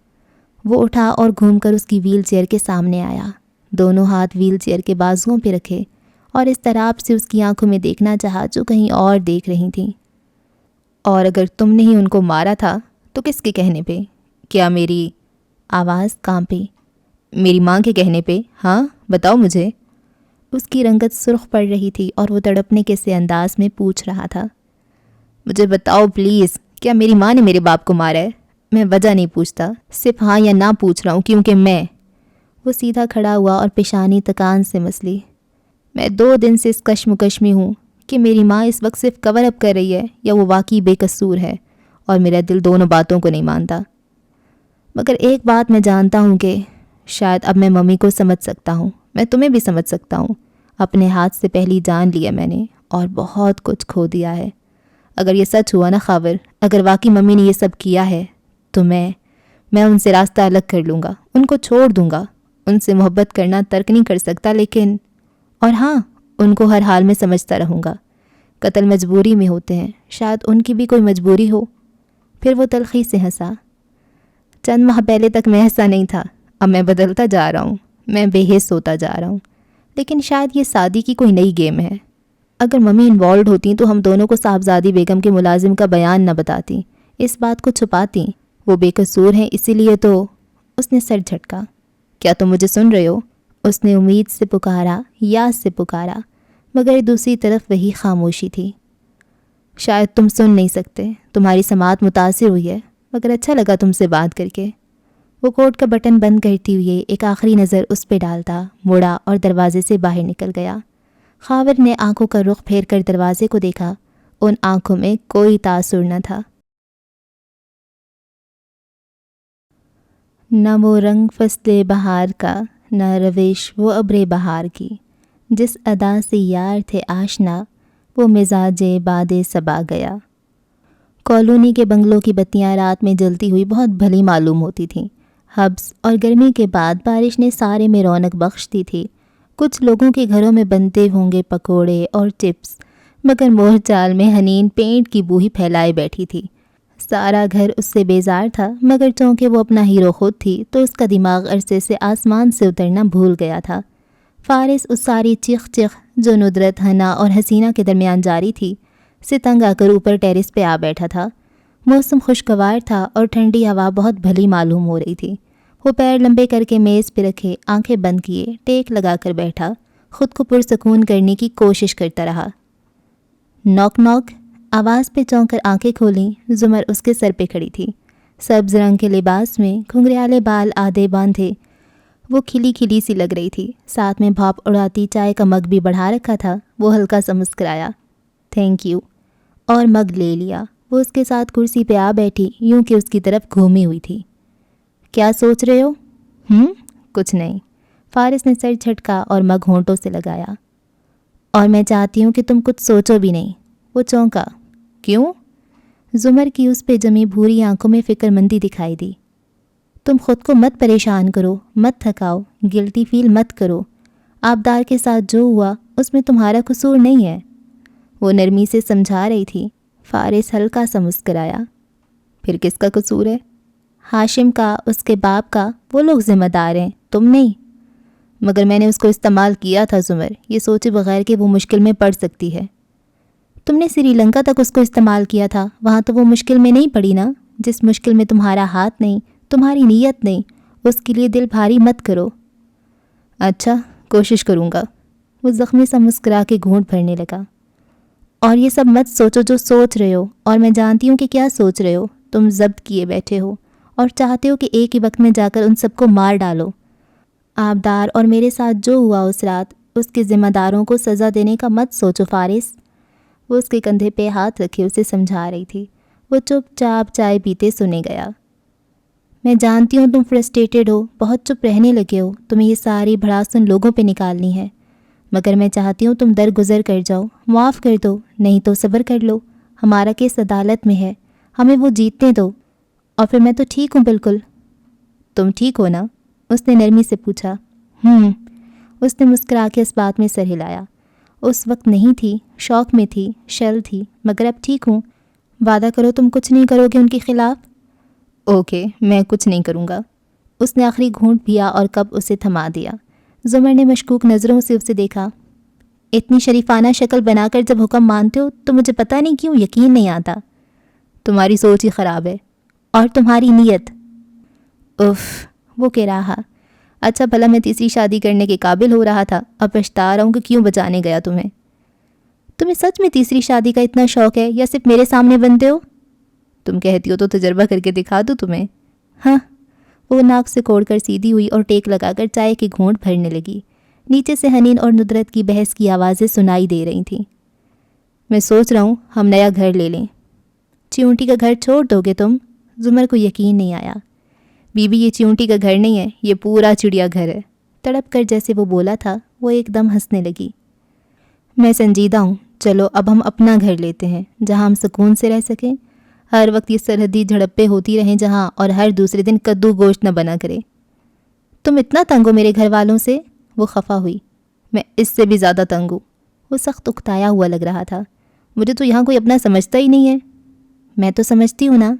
وہ اٹھا اور گھوم کر اس کی ویل چیئر کے سامنے آیا، دونوں ہاتھ ویل چیئر کے بازوؤں پہ رکھے اور اس طرح سے اس کی آنکھوں میں دیکھنا چاہا جو کہیں اور دیکھ رہی تھیں۔ اور اگر تم نے ہی ان کو مارا تھا تو کس کے کہنے پہ؟ کیا میری آواز کانپی؟ میری ماں کے کہنے پہ؟ ہاں بتاؤ مجھے۔ اس کی رنگت سرخ پڑ رہی تھی اور وہ تڑپنے کے سے انداز میں پوچھ رہا تھا، مجھے بتاؤ پلیز، کیا میری ماں نے میرے باپ کو مارا ہے؟ میں وجہ نہیں پوچھتا، صرف ہاں یا نہ پوچھ رہا ہوں، کیونکہ وہ سیدھا کھڑا ہوا اور پیشانی تکان سے مسلی۔ میں 2 دن سے اس کشمکش میں ہوں کہ میری ماں اس وقت صرف کور اپ کر رہی ہے یا وہ واقعی بے قصور ہے، اور میرا دل دونوں باتوں کو نہیں مانتا۔ مگر ایک بات میں جانتا ہوں کہ شاید اب میں ممی کو سمجھ سکتا ہوں، میں تمہیں بھی سمجھ سکتا ہوں۔ اپنے ہاتھ سے پہلی جان لیا میں نے اور بہت کچھ کھو دیا ہے۔ اگر یہ سچ ہوا نا خاور، اگر واقعی ممی نے یہ سب کیا ہے تو میں ان سے راستہ الگ کر لوں گا، ان کو چھوڑ دوں گا۔ ان سے محبت کرنا ترک نہیں کر سکتا، لیکن اور ہاں، ان کو ہر حال میں سمجھتا رہوں گا۔ قتل مجبوری میں ہوتے ہیں، شاید ان کی بھی کوئی مجبوری ہو۔ پھر وہ تلخی سے ہنسا۔ چند ماہ پہلے تک میں ایسا نہیں تھا، اب میں بدلتا جا رہا ہوں، میں بے حس ہوتا جا رہا ہوں۔ لیکن شاید یہ شادی کی کوئی نئی گیم ہے۔ اگر ممی انوالوڈ ہوتی تو ہم دونوں کو صاحبزادی بیگم کے ملازم کا بیان نہ بتاتی، اس بات کو چھپاتی۔ وہ بے قصور ہیں، اسی لیے تو۔ اس نے سر جھٹکا۔ کیا تم مجھے سن رہے ہو؟ اس نے امید سے پکارا، یاس سے پکارا، مگر دوسری طرف وہی خاموشی تھی۔ شاید تم سن نہیں سکتے، تمہاری سماعت متاثر ہوئی ہے، مگر اچھا لگا تم سے بات کر کے۔ وہ کوٹ کا بٹن بند کرتی ہوئے ایک آخری نظر اس پہ ڈالتا، مڑا اور دروازے سے باہر نکل گیا۔ خاور نے آنکھوں کا رخ پھیر کر دروازے کو دیکھا، ان آنکھوں میں کوئی تاثر نہ تھا۔ نہ وہ رنگ فصل بہار کا، نہ روش وہ ابر بہار کی، جس ادا سے یار تھے آشنا، وہ مزاج باد صبا گیا۔ کالونی کے بنگلوں کی بتیاں رات میں جلتی ہوئی بہت بھلی معلوم ہوتی تھیں۔ حبس اور گرمی کے بعد بارش نے سارے میں رونق بخش دی تھی۔ کچھ لوگوں کے گھروں میں بنتے ہوں گے پکوڑے اور چپس، مگر مور چال میں حنین پینٹ کی بو ہی پھیلائے بیٹھی تھی۔ سارا گھر اس سے بیزار تھا، مگر چونکہ وہ اپنا ہیرو خود تھی تو اس کا دماغ عرصے سے آسمان سے اترنا بھول گیا تھا۔ فارس اس ساری چیخ چیخ جو ندرت حنا اور حسینہ کے درمیان جاری تھی سے تنگ آ کر اوپر ٹیرس پہ آ بیٹھا تھا۔ موسم خوشگوار تھا اور ٹھنڈی ہوا بہت بھلی معلوم ہو رہی تھی۔ وہ پیر لمبے کر کے میز پہ رکھے، آنکھیں بند کیے، ٹیک لگا کر بیٹھا، خود کو پرسکون کرنے کی کوشش کرتا رہا۔ نوک نوک آواز پہ چونک کر آنکھیں کھولیں۔ زمر اس کے سر پہ کھڑی تھی، سبز رنگ کے لباس میں، گھنگریالے بال آدھے باندھے۔ وہ کھلی کھلی سی لگ رہی تھی، ساتھ میں بھاپ اڑاتی چائے کا مگ بھی بڑھا رکھا تھا۔ وہ ہلکا سا مسکرایا، تھینک یو، اور مگ لے لیا۔ وہ اس کے ساتھ کرسی پہ آ بیٹھی، یوں کہ اس کی طرف گھومی ہوئی تھی۔ کیا سوچ رہے ہو؟ کچھ نہیں، فارس نے سر جھٹکا اور مگ ہونٹوں سے لگایا۔ اور میں چاہتی ہوں کہ تم کچھ سوچو بھی نہیں۔ وہ چونکا۔ کیوں؟ زمر کی اس پہ جمی بھوری آنکھوں میں فکر مندی دکھائی دی۔ تم خود کو مت پریشان کرو، مت تھکاؤ، گلٹی فیل مت کرو۔ آبدار کے ساتھ جو ہوا اس میں تمہارا قصور نہیں ہے، وہ نرمی سے سمجھا رہی تھی۔ فارس ہلکا سا مسکرایا۔ پھر کس کا قصور ہے؟ ہاشم کا، اس کے باپ کا، وہ لوگ ذمہ دار ہیں، تم نہیں۔ مگر میں نے اس کو استعمال کیا تھا زمر، یہ سوچے بغیر کہ وہ مشکل میں پڑ سکتی ہے۔ تم نے سری لنکا تک اس کو استعمال کیا تھا، وہاں تو وہ مشکل میں نہیں پڑی نا۔ جس مشکل میں تمہارا ہاتھ نہیں، تمہاری نیت نہیں، اس کے لیے دل بھاری مت کرو۔ اچھا، کوشش کروں گا۔ وہ زخمی سا مسکرا کے گھونٹ بھرنے لگا۔ اور یہ سب مت سوچو جو سوچ رہے ہو، اور میں جانتی ہوں کہ کیا سوچ رہے ہو۔ تم ضبط کیے بیٹھے ہو اور چاہتے ہو کہ ایک ہی وقت میں جا کر ان سب کو مار ڈالو۔ آبدار اور میرے ساتھ جو ہوا اس رات، اس کے ذمہ داروں کو سزا دینے کا مت سوچو فارس۔ وہ اس کے کندھے پہ ہاتھ رکھے اسے سمجھا رہی تھی۔ وہ چپ چاپ چائے پیتے سنے گیا۔ میں جانتی ہوں تم فرسٹریٹڈ ہو، بہت چپ رہنے لگے ہو، تمہیں یہ ساری بھڑاسن لوگوں پہ نکالنی ہے، مگر میں چاہتی ہوں تم درگزر کر جاؤ، معاف کر دو، نہیں تو صبر کر لو۔ ہمارا کیس عدالت میں ہے، ہمیں وہ جیتنے دو، اور پھر میں تو ٹھیک ہوں بالکل۔ تم ٹھیک ہو نا؟ اس نے نرمی سے پوچھا۔ اس نے مسکرا کے اس بات میں سر ہلایا۔ اس وقت نہیں تھی، شوق میں تھی، شل تھی، مگر اب ٹھیک ہوں۔ وعدہ کرو تم کچھ نہیں کرو گے ان کے خلاف۔ اوکے، میں کچھ نہیں کروں گا۔ اس نے آخری گھونٹ پیا اور کپ اسے تھما دیا۔ زمر نے مشکوک نظروں سے اسے دیکھا۔ اتنی شریفانہ شکل بنا کر جب حکم مانتے ہو تو مجھے پتہ نہیں کیوں یقین نہیں آتا۔ تمہاری سوچ ہی خراب ہے، اور تمہاری نیت۔ وہ کہہ رہا۔ اچھا بھلا میں تیسری شادی کرنے کے قابل ہو رہا تھا، اب پچھتا رہا ہوں کہ کیوں بچانے گیا تمہیں۔ تمہیں سچ میں تیسری شادی کا اتنا شوق ہے یا صرف میرے سامنے بنتے ہو؟ تم کہتی ہو تو تجربہ کر کے دکھا دوں تمہیں۔ ہاں۔ وہ ناک سے کوڑ کر سیدھی ہوئی اور ٹیک لگا کر چائے کے گھونٹ بھرنے لگی۔ نیچے سے حنین اور ندرت کی بحث کی آوازیں سنائی دے رہی تھیں۔ میں سوچ رہا ہوں ہم نیا گھر لے لیں۔ چیونٹی کا گھر چھوڑ دو گے تم؟ زمر کو یقین نہیں آیا۔ بی بی یہ چیونٹی کا گھر نہیں ہے، یہ پورا چڑیا گھر ہے۔ تڑپ کر جیسے وہ بولا تھا، وہ ایک دم ہنسنے لگی۔ میں سنجیدہ ہوں، چلو اب ہم اپنا گھر لیتے ہیں جہاں ہم سکون سے رہ سکیں۔ ہر وقت یہ سرحدی جھڑپیں ہوتی رہیں جہاں، اور ہر دوسرے دن کدو گوشت نہ بنا کرے۔ تم اتنا تنگ ہو میرے گھر والوں سے؟ وہ خفا ہوئی۔ میں اس سے بھی زیادہ تنگ ہوں۔ وہ سخت اکتایا ہوا لگ رہا تھا۔ مجھے تو یہاں کوئی اپنا سمجھتا ہی نہیں ہے۔ میں تو سمجھتی ہوں نا۔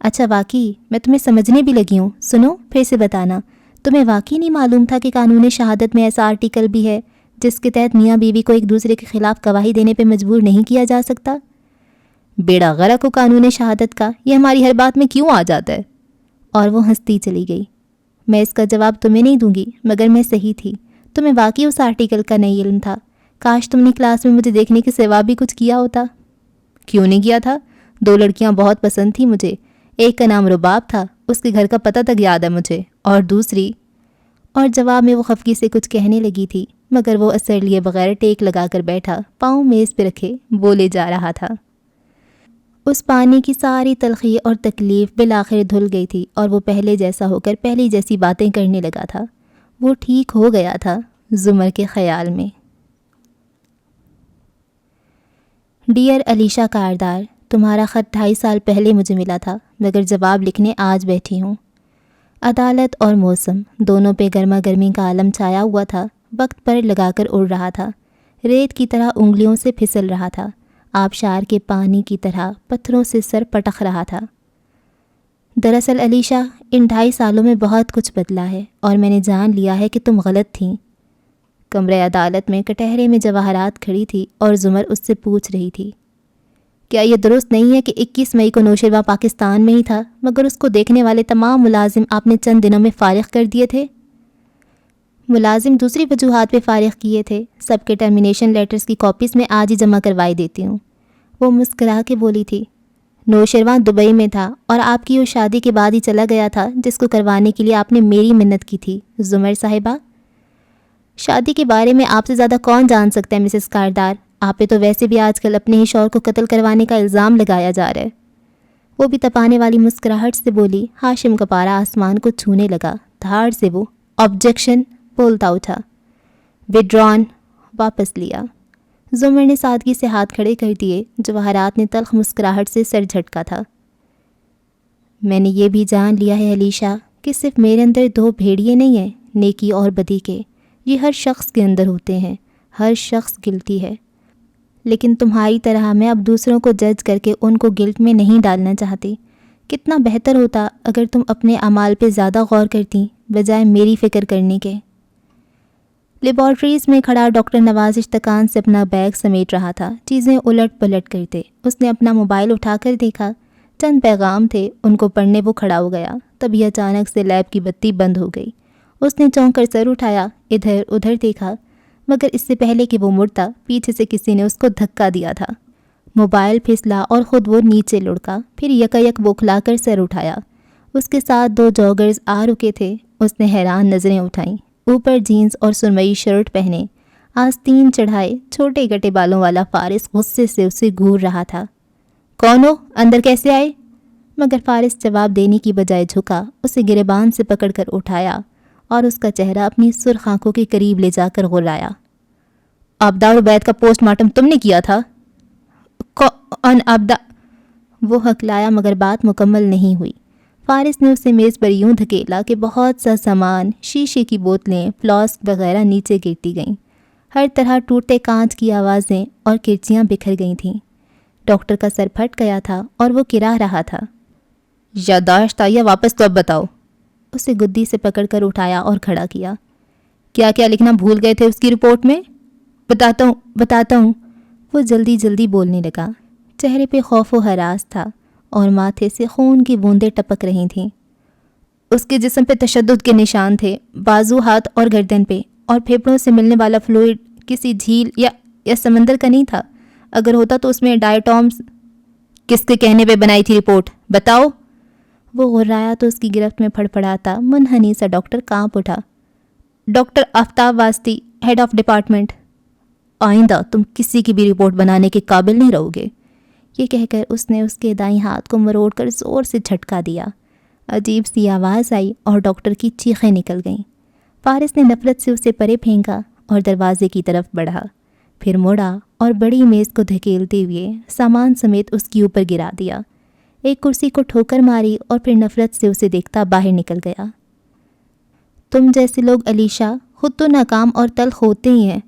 اچھا واقعی میں تمہیں سمجھنے بھی لگی ہوں۔ سنو پھر سے بتانا، تمہیں واقعی نہیں معلوم تھا کہ قانون شہادت میں ایسا آرٹیکل بھی ہے جس کے تحت میاں بیوی کو ایک دوسرے کے خلاف گواہی دینے پہ مجبور نہیں کیا جا سکتا؟ بیڑا غرق ہو قانون شہادت کا، یہ ہماری ہر بات میں کیوں آ جاتا ہے؟ اور وہ ہنستی چلی گئی۔ میں اس کا جواب تمہیں نہیں دوں گی، مگر میں صحیح تھی، تمہیں واقعی اس آرٹیکل کا نہیں علم تھا۔ کاش تم نے کلاس میں مجھے دیکھنے کے سوا بھی کچھ کیا ہوتا۔ کیوں نہیں کیا تھا؟ 2 لڑکیاں بہت پسند تھیں مجھے، ایک کا نام رباب تھا، اس کے گھر کا پتہ تک یاد ہے مجھے، اور دوسری۔ اور جواب میں وہ خفگی سے کچھ کہنے لگی تھی، مگر وہ اثر لیے بغیر ٹیک لگا کر بیٹھا، پاؤں میز پہ رکھے، بولے جا رہا تھا۔ اس پانی کی ساری تلخی اور تکلیف بالآخر دھل گئی تھی، اور وہ پہلے جیسا ہو کر پہلی جیسی باتیں کرنے لگا تھا۔ وہ ٹھیک ہو گیا تھا زمر کے خیال میں۔ ڈیئر علیشہ کاردار، تمہارا خط 2.5 سال پہلے مجھے ملا تھا، مگر جواب لکھنے آج بیٹھی ہوں۔ عدالت اور موسم دونوں پہ گرما گرمی کا عالم چھایا ہوا تھا، وقت پر لگا کر اڑ رہا تھا، ریت کی طرح انگلیوں سے پھسل رہا تھا، آبشار کے پانی کی طرح پتھروں سے سر پٹخ رہا تھا۔ دراصل علیشہ، ان 2.5 سالوں میں بہت کچھ بدلا ہے، اور میں نے جان لیا ہے کہ تم غلط تھیں۔ کمرے عدالت میں کٹہرے میں جواہرات کھڑی تھی، اور زمر اس سے پوچھ رہی تھی، کیا یہ درست نہیں ہے کہ 21 مئی کو نوشیروان پاکستان میں ہی تھا، مگر اس کو دیکھنے والے تمام ملازم آپ نے چند دنوں میں فارغ کر دیے تھے؟ ملازم دوسری وجوہات پہ فارغ کیے تھے، سب کے ٹرمینیشن لیٹرز کی کاپیز میں آج ہی جمع کروائی دیتی ہوں۔ وہ مسکرا کے بولی تھی، نوشیروان دبئی میں تھا، اور آپ کی اس شادی کے بعد ہی چلا گیا تھا جس کو کروانے کے لیے آپ نے میری منت کی تھی زمر صاحبہ۔ شادی کے بارے میں آپ سے زیادہ کون جان سکتا ہے مسز کاردار؟ آپ پہ تو ویسے بھی آج کل اپنے ہی شوہر کو قتل کروانے کا الزام لگایا جا رہا ہے۔ وہ بھی تپانے والی مسکراہٹ سے بولی۔ ہاشم کا پارا آسمان کو چھونے لگا۔ دھاڑ سے وہ آبجیکشن بولتا اٹھا۔ وڈران، واپس لیا۔ زمر نے سادگی سے ہاتھ کھڑے کر دیے۔ جواہرات نے تلخ مسکراہٹ سے سر جھٹکا تھا۔ میں نے یہ بھی جان لیا ہے علیشا کہ صرف میرے اندر دو بھیڑیے نہیں ہیں، نیکی اور بدی کے۔ یہ ہر شخص کے اندر ہوتے ہیں، ہر شخص گلٹی ہے۔ لیکن تمہاری طرح میں اب دوسروں کو جج کر کے ان کو گلٹ میں نہیں ڈالنا چاہتی۔ کتنا بہتر ہوتا اگر تم اپنے اعمال پہ زیادہ غور کرتی بجائے میری فکر کرنے کے۔ لیبارٹریز میں کھڑا ڈاکٹر نواز اشتکان سے اپنا بیگ سمیٹ رہا تھا، چیزیں الٹ پلٹ کرتے۔ اس نے اپنا موبائل اٹھا کر دیکھا، چند پیغام تھے، ان کو پڑھنے وہ کھڑا ہو گیا۔ تبھی اچانک سے لیب کی بتی بند ہو گئی۔ اس نے چونک کر سر اٹھایا، ادھر ادھر دیکھا، مگر اس سے پہلے کہ وہ مڑتا پیچھے سے کسی نے اس کو دھکا دیا تھا۔ موبائل پھسلا اور خود وہ نیچے لڑکا، پھر یکایک بوکھلا کر سر اٹھایا۔ اس کے ساتھ دو جاگرز آ رکے تھے۔ اس نے حیران نظریں اٹھائیں۔ اوپر جینز اور سرمئی شرٹ پہنے، آستین چڑھائے، چھوٹے گٹے بالوں والا فارس غصے سے اسے گھور رہا تھا۔ کون ہو؟ اندر کیسے آئے؟ مگر فارس جواب دینے کی بجائے جھکا، اسے گریبان سے پکڑ کر اٹھایا اور اس کا چہرہ اپنی سرخ آنکھوں کے قریب لے جا کر غرایا۔ آبدار عبید کا پوسٹ مارٹم تم نے کیا تھا؟ کون آبدار؟ وہ ہکلایا مگر بات مکمل نہیں ہوئی۔ فارس نے اسے میز پر یوں دھکیلا کہ بہت سا سامان، شیشے کی بوتلیں، فلاسک وغیرہ نیچے گرتی گئیں۔ ہر طرح ٹوٹے کانچ کی آوازیں اور کرچیاں بکھر گئی تھیں۔ ڈاکٹر کا سر پھٹ گیا تھا اور وہ کرا رہا تھا۔ یادداشت آئی ہے واپس؟ تو اب بتاؤ۔ اسے گدی سے پکڑ کر اٹھایا اور کھڑا کیا۔ کیا کیا لکھنا بھول گئے تھے اس کی رپورٹ میں؟ بتاتا ہوں۔ وہ جلدی جلدی بولنے لگا۔ چہرے پہ خوف و ہراس تھا اور ماتھے سے خون کی بوندیں ٹپک رہی تھیں۔ اس کے جسم پہ تشدد کے نشان تھے، بازو، ہاتھ اور گردن پہ، اور پھیپھڑوں سے ملنے والا فلوئڈ کسی جھیل یا سمندر کا نہیں تھا۔ اگر ہوتا تو اس میں ڈائٹامس۔ کس کے کہنے پہ بنائی تھی رپورٹ؟ بتاؤ۔ وہ غرایا تو اس کی گرفت میں پھڑپڑاتا منحنی سا ڈاکٹر کانپ اٹھا۔ Doctor Aftab Wasti, head of department. آئندہ تم کسی کی بھی رپورٹ بنانے کے قابل نہیں رہو گے، یہ کہہ کر اس نے اس کے دائیں ہاتھ کو مروڑ کر زور سے جھٹکا دیا۔ عجیب سی آواز آئی اور ڈاکٹر کی چیخیں نکل گئیں۔ فارس نے نفرت سے اسے پرے پھینکا اور دروازے کی طرف بڑھا، پھر مڑا اور بڑی میز کو دھکیلتے ہوئے سامان سمیت اس کے اوپر گرا دیا۔ ایک کرسی کو ٹھوکر ماری اور پھر نفرت سے اسے دیکھتا باہر نکل گیا۔ تم جیسے لوگ علیشا خود تو ناکام اور تلخ ہوتے ہی ہیں،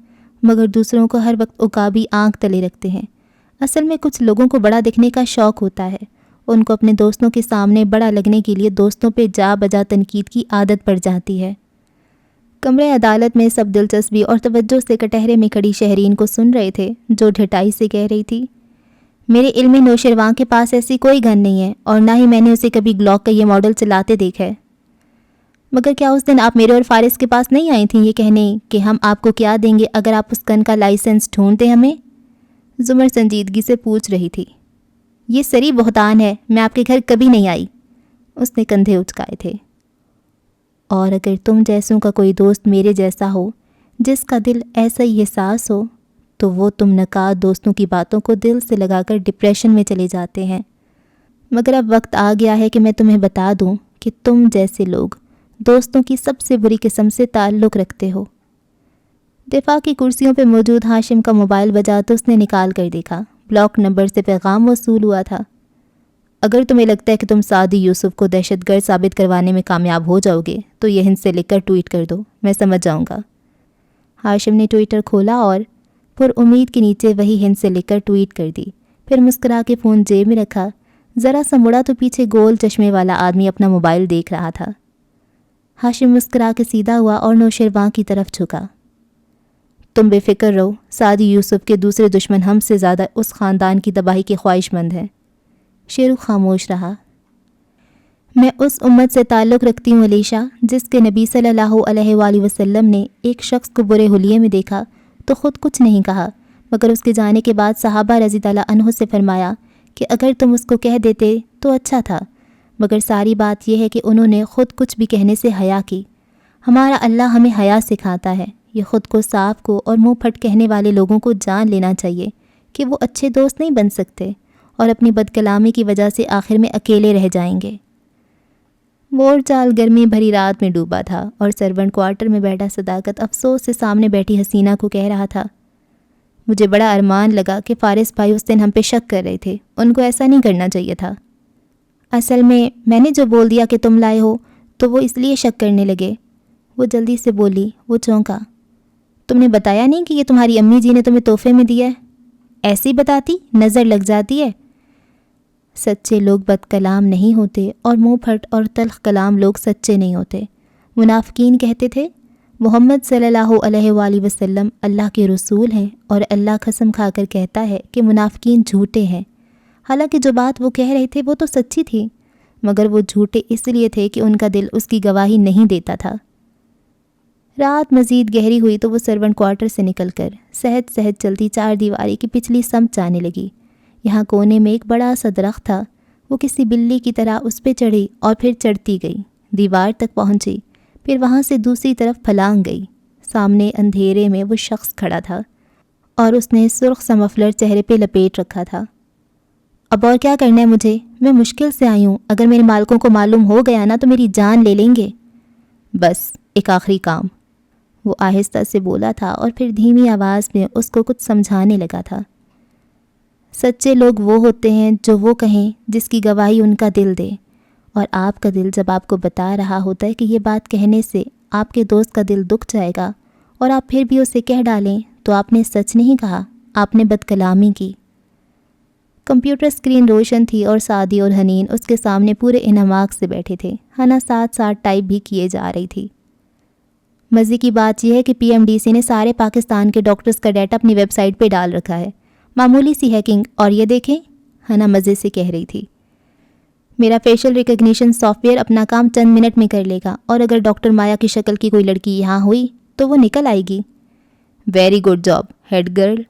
مگر دوسروں کو ہر وقت عقابی آنکھ تلے رکھتے ہیں۔ اصل میں کچھ لوگوں کو بڑا دکھنے کا شوق ہوتا ہے۔ ان کو اپنے دوستوں کے سامنے بڑا لگنے کے لیے دوستوں پہ جا بجا تنقید کی عادت پڑ جاتی ہے۔ کمرے عدالت میں سب دلچسپی اور توجہ سے کٹہرے میں کھڑی شہرین کو سن رہے تھے، جو ڈھٹائی سے کہہ رہی تھی، میرے علم میں نوشیروان کے پاس ایسی کوئی گن نہیں ہے، اور نہ ہی میں نے اسے کبھی گلوک کا یہ ماڈل چلاتے دیکھا ہے۔ مگر کیا اس دن آپ میرے اور فارس کے پاس نہیں آئی تھیں یہ کہنے کہ ہم آپ کو کیا دیں گے اگر آپ اس گن کا لائسنس ڈھونڈ دیں ہمیں؟ زمر سنجیدگی سے پوچھ رہی تھی۔ یہ سری بہتان ہے، میں آپ کے گھر کبھی نہیں آئی۔ اس نے کندھے اچکائے تھے۔ اور اگر تم جیسوں کا کوئی دوست میرے جیسا ہو، جس کا دل ایسا ہی حساس ہو، تو وہ تم نکات دوستوں کی باتوں کو دل سے لگا کر ڈپریشن میں چلے جاتے ہیں۔ مگر اب وقت آ گیا ہے کہ میں تمہیں بتا دوں کہ تم جیسے لوگ دوستوں کی سب سے بری قسم سے تعلق رکھتے ہو۔ دفاع کی کرسیوں پہ موجود ہاشم کا موبائل بجا تو اس نے نکال کر دیکھا۔ بلاک نمبر سے پیغام موصول ہوا تھا۔ اگر تمہیں لگتا ہے کہ تم سعدی یوسف کو دہشت گرد ثابت کروانے میں کامیاب ہو جاؤ گے تو یہ ہند سے لکھ کر ٹویٹ کر دو، میں سمجھ جاؤں گا۔ ہاشم نے ٹویٹر کھولا اور پر امید کے نیچے وہی ہند سے لکھ کر ٹویٹ کر دی، پھر مسکرا کے فون جیب میں رکھا۔ ذرا سا مڑا تو پیچھے گول چشمے والا آدمی اپنا موبائل دیکھ رہا تھا۔ ہاشم مسکرا کے سیدھا ہوا اور نوشیروان کی طرف جھکا۔ تم بے فکر رہو، سعدی یوسف کے دوسرے دشمن ہم سے زیادہ اس خاندان کی تباہی کے خواہش مند ہیں۔ شیرو خاموش رہا۔ میں اس امت سے تعلق رکھتی ہوں علیشا، جس کے نبی صلی اللہ علیہ وآلہ وسلم نے ایک شخص کو برے حلیے میں دیکھا تو خود کچھ نہیں کہا، مگر اس کے جانے کے بعد صحابہ رضی اللہ عنہ سے فرمایا کہ اگر تم اس کو کہہ دیتے تو اچھا تھا، مگر ساری بات یہ ہے کہ انہوں نے خود کچھ بھی کہنے سے حیا کی۔ ہمارا اللہ ہمیں حیا سکھاتا ہے۔ یہ خود کو صاف کو اور منہ پھٹ کہنے والے لوگوں کو جان لینا چاہیے کہ وہ اچھے دوست نہیں بن سکتے، اور اپنی بد کلامی کی وجہ سے آخر میں اکیلے رہ جائیں گے۔ مور چال گرمی بھری رات میں ڈوبا تھا اور سرونٹ کوارٹر میں بیٹھا صداقت افسوس سے سامنے بیٹھی حسینہ کو کہہ رہا تھا، مجھے بڑا ارمان لگا کہ فارس بھائی اس دن ہم پہ شک کر رہے تھے، ان کو ایسا نہیں کرنا چاہیے تھا۔ اصل میں نے جو بول دیا کہ تم لائے ہو تو وہ اس لیے شک کرنے لگے۔ وہ جلدی سے بولی، وہ چونکا۔ تم نے بتایا نہیں کہ یہ تمہاری امی جی نے تمہیں تحفے میں دیا ہے؟ ایسی بتاتی نظر لگ جاتی ہے۔ سچے لوگ بد کلام نہیں ہوتے اور منہ پھٹ اور تلخ کلام لوگ سچے نہیں ہوتے۔ منافقین کہتے تھے محمد صلی اللہ علیہ وآلہ وسلم اللہ کے رسول ہیں، اور اللہ قسم کھا کر کہتا ہے کہ منافقین جھوٹے ہیں۔ حالانکہ جو بات وہ کہہ رہے تھے وہ تو سچی تھی، مگر وہ جھوٹے اس لیے تھے کہ ان کا دل اس کی گواہی نہیں دیتا تھا۔ رات مزید گہری ہوئی تو وہ سرونٹ کوارٹر سے نکل کر سہج سہج چلتی چار دیواری کی پچھلی سمت جانے لگی۔ یہاں کونے میں ایک بڑا سا درخت تھا، وہ کسی بلی کی طرح اس پہ چڑھی اور پھر چڑھتی گئی، دیوار تک پہنچی، پھر وہاں سے دوسری طرف پھلانگ گئی۔ سامنے اندھیرے میں وہ شخص کھڑا تھا اور اس نے سرخ سا مفلر چہرے پہ لپیٹ رکھا تھا۔ اب اور کیا کرنا ہے مجھے؟ میں مشکل سے آئی ہوں، اگر میرے مالکوں کو معلوم ہو گیا نا تو میری جان لے لیں گے۔ بس ایک آخری کام، وہ آہستہ سے بولا تھا اور پھر دھیمی آواز میں اس کو کچھ سمجھانے لگا تھا۔ سچے لوگ وہ ہوتے ہیں جو وہ کہیں جس کی گواہی ان کا دل دے، اور آپ کا دل جب آپ کو بتا رہا ہوتا ہے کہ یہ بات کہنے سے آپ کے دوست کا دل دکھ جائے گا اور آپ پھر بھی اسے کہہ ڈالیں تو آپ نے سچ نہیں کہا، آپ نے بد کلامی کی۔ کمپیوٹر اسکرین روشن تھی اور سعدی اور حنین اس کے سامنے پورے انہماک سے بیٹھے تھے۔ ہنا ساتھ ساتھ ٹائپ بھی کیے جا رہی تھی۔ مزے کی بات یہ ہے کہ پی ایم ڈی سی نے سارے پاکستان کے ڈاکٹرز کا ڈیٹا اپنی ویب سائٹ پہ ڈال رکھا ہے، معمولی سی ہیکنگ، اور یہ دیکھیں، ہنا مزے سے کہہ رہی تھی، میرا فیشل ریکگنیشن سافٹ ویئر اپنا کام چند منٹ میں کر لے گا، اور اگر ڈاکٹر مایا کی شکل کی کوئی لڑکی یہاں ہوئی تو وہ نکل آئے گی۔ Very good job head girl,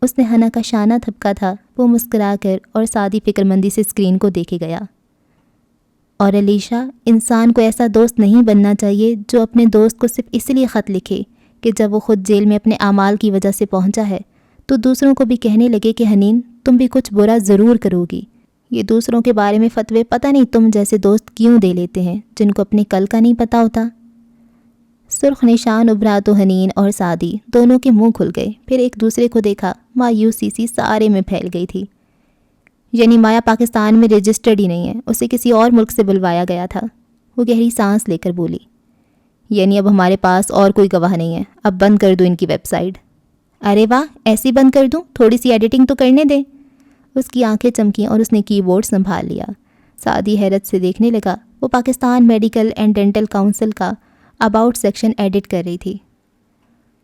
اس نے ہنا کا شانہ تھپکا تھا۔ وہ مسکرا کر اور سادی فکر مندی سے اسکرین کو دیکھے گیا۔ اور علیشا، انسان کو ایسا دوست نہیں بننا چاہیے جو اپنے دوست کو صرف اس لیے خط لکھے کہ جب وہ خود جیل میں اپنے اعمال کی وجہ سے پہنچا ہے تو دوسروں کو بھی کہنے لگے کہ حنین تم بھی کچھ برا ضرور کرو گی۔ یہ دوسروں کے بارے میں فتوے پتہ نہیں تم جیسے دوست کیوں دے لیتے ہیں جن کو اپنے کل کا نہیں پتہ ہوتا۔ سرخ نشان ابھرا تو حنین اور سعدی دونوں کے منہ کھل گئے، پھر ایک دوسرے کو دیکھا۔ مایوسی سی سارے میں پھیل گئی تھی۔ یعنی مایا پاکستان میں رجسٹرڈ ہی نہیں ہے، اسے کسی اور ملک سے بلوایا گیا تھا۔ وہ گہری سانس لے کر بولی، یعنی اب ہمارے پاس اور کوئی گواہ نہیں ہے، اب بند کر دو ان کی ویب سائٹ۔ ارے واہ، ایسی بند کر دوں؟ تھوڑی سی ایڈیٹنگ تو کرنے دیں۔ اس کی آنکھیں چمکیں اور اس نے کی بورڈ سنبھال لیا۔ سعدی حیرت سے دیکھنے لگا۔ وہ Pakistan medical and dental council کا اباؤٹ سیکشن ایڈٹ کر رہی تھی۔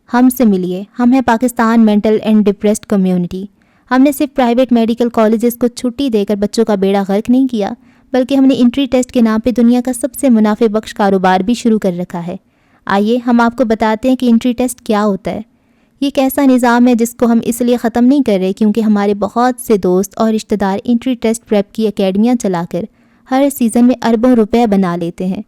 ہم سے ملیے، ہم ہیں Pakistan mental and depressed community. ہم نے صرف پرائیویٹ میڈیکل کالجز کو چھٹی دے کر بچوں کا بیڑا غرق نہیں کیا، بلکہ ہم نے انٹری ٹیسٹ کے نام پہ دنیا کا سب سے منافع بخش کاروبار بھی شروع کر رکھا ہے۔ آئیے ہم آپ کو بتاتے ہیں کہ انٹری ٹیسٹ کیا ہوتا ہے۔ یہ ایک ایسا نظام ہے جس کو ہم اس لیے ختم نہیں کر رہے کیونکہ ہمارے بہت سے دوست اور رشتہ دار انٹری ٹیسٹ پریپ کی اکیڈمیاں چلا کر ہر سیزن میں اربوں روپے بنا لیتے ہیں،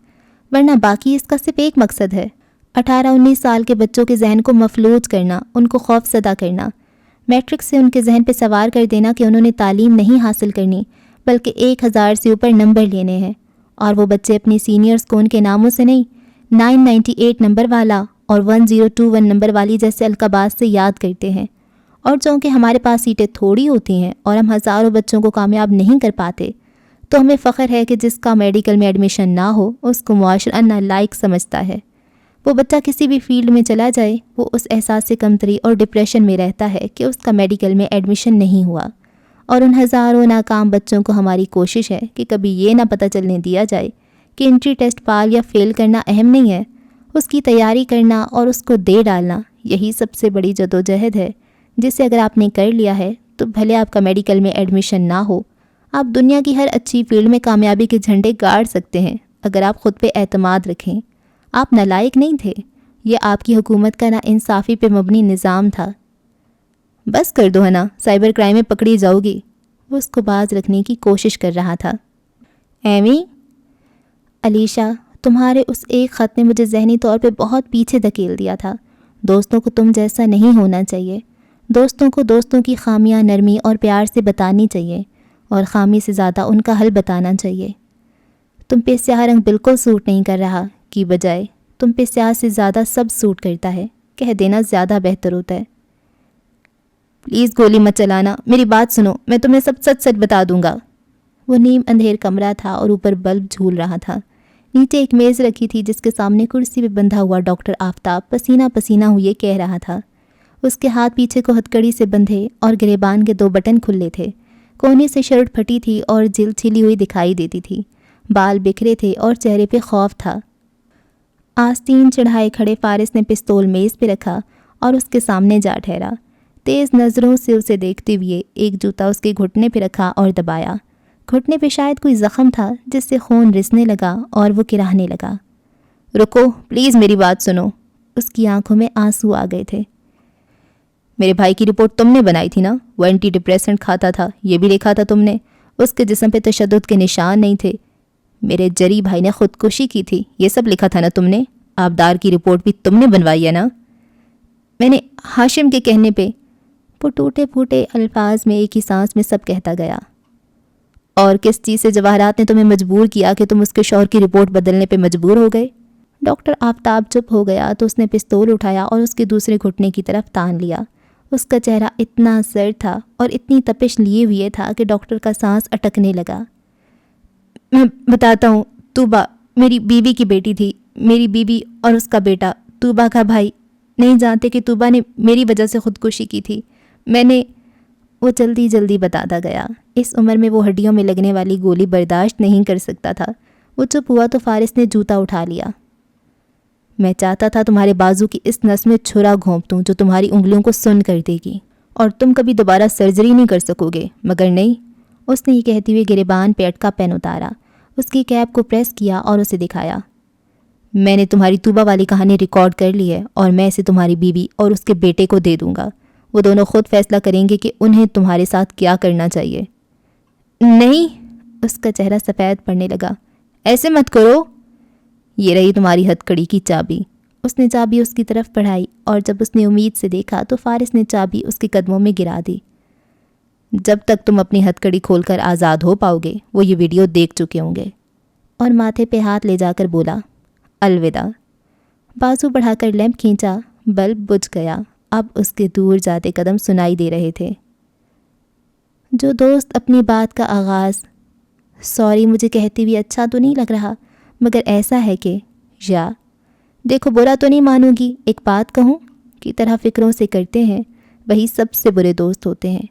ورنہ باقی اس کا صرف ایک مقصد ہے، 18-19 سال کے بچوں کے ذہن کو مفلوج کرنا، ان کو خوف زدہ کرنا، میٹرک سے ان کے ذہن پہ سوار کر دینا کہ انہوں نے تعلیم نہیں حاصل کرنی بلکہ 1000 سے اوپر نمبر لینے ہیں، اور وہ بچے اپنی سینئرز کو ان کے ناموں سے نہیں 998 نمبر والا اور 1021 نمبر والی جیسے القابات سے یاد کرتے ہیں۔ اور چونکہ ہمارے پاس سیٹیں تھوڑی ہوتی ہیں اور ہم ہزاروں بچوں کو کامیاب نہیں کر پاتے، تو ہمیں فخر ہے کہ جس کا میڈیکل میں ایڈمیشن نہ ہو اس کو معاشرہ نالائق سمجھتا ہے۔ وہ بچہ کسی بھی فیلڈ میں چلا جائے، وہ اس احساس سے کمتری اور ڈپریشن میں رہتا ہے کہ اس کا میڈیکل میں ایڈمیشن نہیں ہوا۔ اور ان ہزاروں ناکام بچوں کو ہماری کوشش ہے کہ کبھی یہ نہ پتہ چلنے دیا جائے کہ انٹری ٹیسٹ پال یا فیل کرنا اہم نہیں ہے، اس کی تیاری کرنا اور اس کو دے ڈالنا یہی سب سے بڑی جدوجہد ہے، جسے اگر آپ نے کر لیا ہے تو بھلے آپ کا میڈیکل میں ایڈمیشن نہ ہو، آپ دنیا کی ہر اچھی فیلڈ میں کامیابی کے جھنڈے گاڑ سکتے ہیں اگر آپ خود پہ اعتماد رکھیں۔ آپ نالائق نہیں تھے، یہ آپ کی حکومت کا ناانصافی پہ مبنی نظام تھا۔ بس کر دو ہے نا، سائبر کرائم میں پکڑی جاؤ گی۔ وہ اس کو باز رکھنے کی کوشش کر رہا تھا۔ ایویں علیشا، تمہارے اس ایک خط نے مجھے ذہنی طور پہ بہت پیچھے دھکیل دیا تھا۔ دوستوں کو تم جیسا نہیں ہونا چاہیے۔ دوستوں کو دوستوں کی خامیاں نرمی اور پیار سے بتانی چاہیے۔ اور خامی سے زیادہ ان کا حل بتانا چاہیے۔ تم پہ سیاہ رنگ بالکل سوٹ نہیں کر رہا کی بجائے تم پہ سیاہ سے زیادہ سب سوٹ کرتا ہے کہہ دینا زیادہ بہتر ہوتا ہے۔ پلیز گولی مت چلانا، میری بات سنو، میں تمہیں سب سچ سچ بتا دوں گا۔ وہ نیم اندھیر کمرہ تھا اور اوپر بلب جھول رہا تھا۔ نیچے ایک میز رکھی تھی جس کے سامنے کرسی پہ بندھا ہوا ڈاکٹر آفتاب پسینہ پسینہ ہوئے کہہ رہا تھا۔ اس کے ہاتھ پیچھے کو ہتھکڑی سے بندھے اور گریبان کے 2 بٹن کھلے تھے۔ کونے سے شرٹ پھٹی تھی اور جلد چھلی ہوئی دکھائی دیتی تھی۔ بال بکھرے تھے اور چہرے پہ خوف تھا۔ آستین چڑھائے کھڑے فارس نے پستول میز پہ رکھا اور اس کے سامنے جا ٹھہرا۔ تیز نظروں سے اسے دیکھتے ہوئے ایک جوتا اس کے گھٹنے پہ رکھا اور دبایا۔ گھٹنے پہ شاید کوئی زخم تھا جس سے خون رسنے لگا اور وہ کراہنے لگا۔ رکو، پلیز میری بات سنو۔ اس کی آنکھوں میں آنسو آ گئے تھے۔ میرے بھائی کی رپورٹ تم نے بنائی تھی نا؟ وہ اینٹی ڈپریسنٹ کھاتا تھا، یہ بھی لکھا تھا تم نے۔ اس کے جسم پہ تشدد کے نشان نہیں تھے۔ میرے جری بھائی نے خودکشی کی تھی، یہ سب لکھا تھا نا تم نے؟ آبدار کی رپورٹ بھی تم نے بنوائی ہے نا؟ میں نے ہاشم کے کہنے پہ، وہ ٹوٹے پھوٹے الفاظ میں ایک ہی سانس میں سب کہتا گیا۔ اور کس چیز سے جواہرات نے تمہیں مجبور کیا کہ تم اس کے شوہر کی رپورٹ بدلنے پہ مجبور ہو گئے؟ ڈاکٹر آفتاب چپ ہو گیا تو اس نے پستول اٹھایا اور اس کے دوسرے گھٹنے کی طرف تان لیا۔ اس کا چہرہ اتنا سرد تھا اور اتنی تپش لیے ہوئے تھا کہ ڈاکٹر کا سانس اٹکنے لگا۔ میں بتاتا ہوں، طوبہ میری بیوی کی بیٹی تھی، میری بیوی اور اس کا بیٹا، طوبہ کا بھائی۔ نہیں جانتے کہ طوبہ نے میری وجہ سے خودکشی کی تھی۔ میں نے، وہ جلدی جلدی بتاتا گیا۔ اس عمر میں وہ ہڈیوں میں لگنے والی گولی برداشت نہیں کر سکتا تھا۔ وہ چپ ہوا تو فارس نے جوتا اٹھا لیا۔ میں چاہتا تھا تمہارے بازو کی اس نس میں چھرا گھونپ دوں جو تمہاری انگلیوں کو سن کر دے گی اور تم کبھی دوبارہ سرجری نہیں کر سکو گے، مگر نہیں۔ اس نے یہ کہتے ہوئے گریبان پہ اٹکا پین اتارا، اس کی کیپ کو پریس کیا اور اسے دکھایا۔ میں نے تمہاری طوبہ والی کہانی ریکارڈ کر لی ہے اور میں اسے تمہاری بیوی اور اس کے بیٹے کو دے دوں گا۔ وہ دونوں خود فیصلہ کریں گے کہ انہیں تمہارے ساتھ کیا کرنا چاہیے۔ نہیں، اس کا چہرہ سفید پڑنے لگا۔ ایسے مت کرو۔ یہ رہی تمہاری ہتھکڑی کی چابی۔ اس نے چابی اس کی طرف بڑھائی اور جب اس نے امید سے دیکھا تو فارس نے چابی اس کے قدموں میں گرا دی۔ جب تک تم اپنی ہتھکڑی کھول کر آزاد ہو پاؤ گے وہ یہ ویڈیو دیکھ چکے ہوں گے۔ اور ماتھے پہ ہاتھ لے جا کر بولا، الوداع۔ بازو بڑھا کر لیمپ کھینچا، بلب بجھ گیا۔ اب اس کے دور جاتے قدم سنائی دے رہے تھے۔ جو دوست اپنی بات کا آغاز سوری مجھے کہتے ہوئے اچھا تو نہیں لگ رہا مگر ایسا ہے کہ یا دیکھو برا تو نہیں مانوں گی ایک بات کہوں کی طرح فکروں سے کرتے ہیں، وہی سب سے برے دوست ہوتے ہیں۔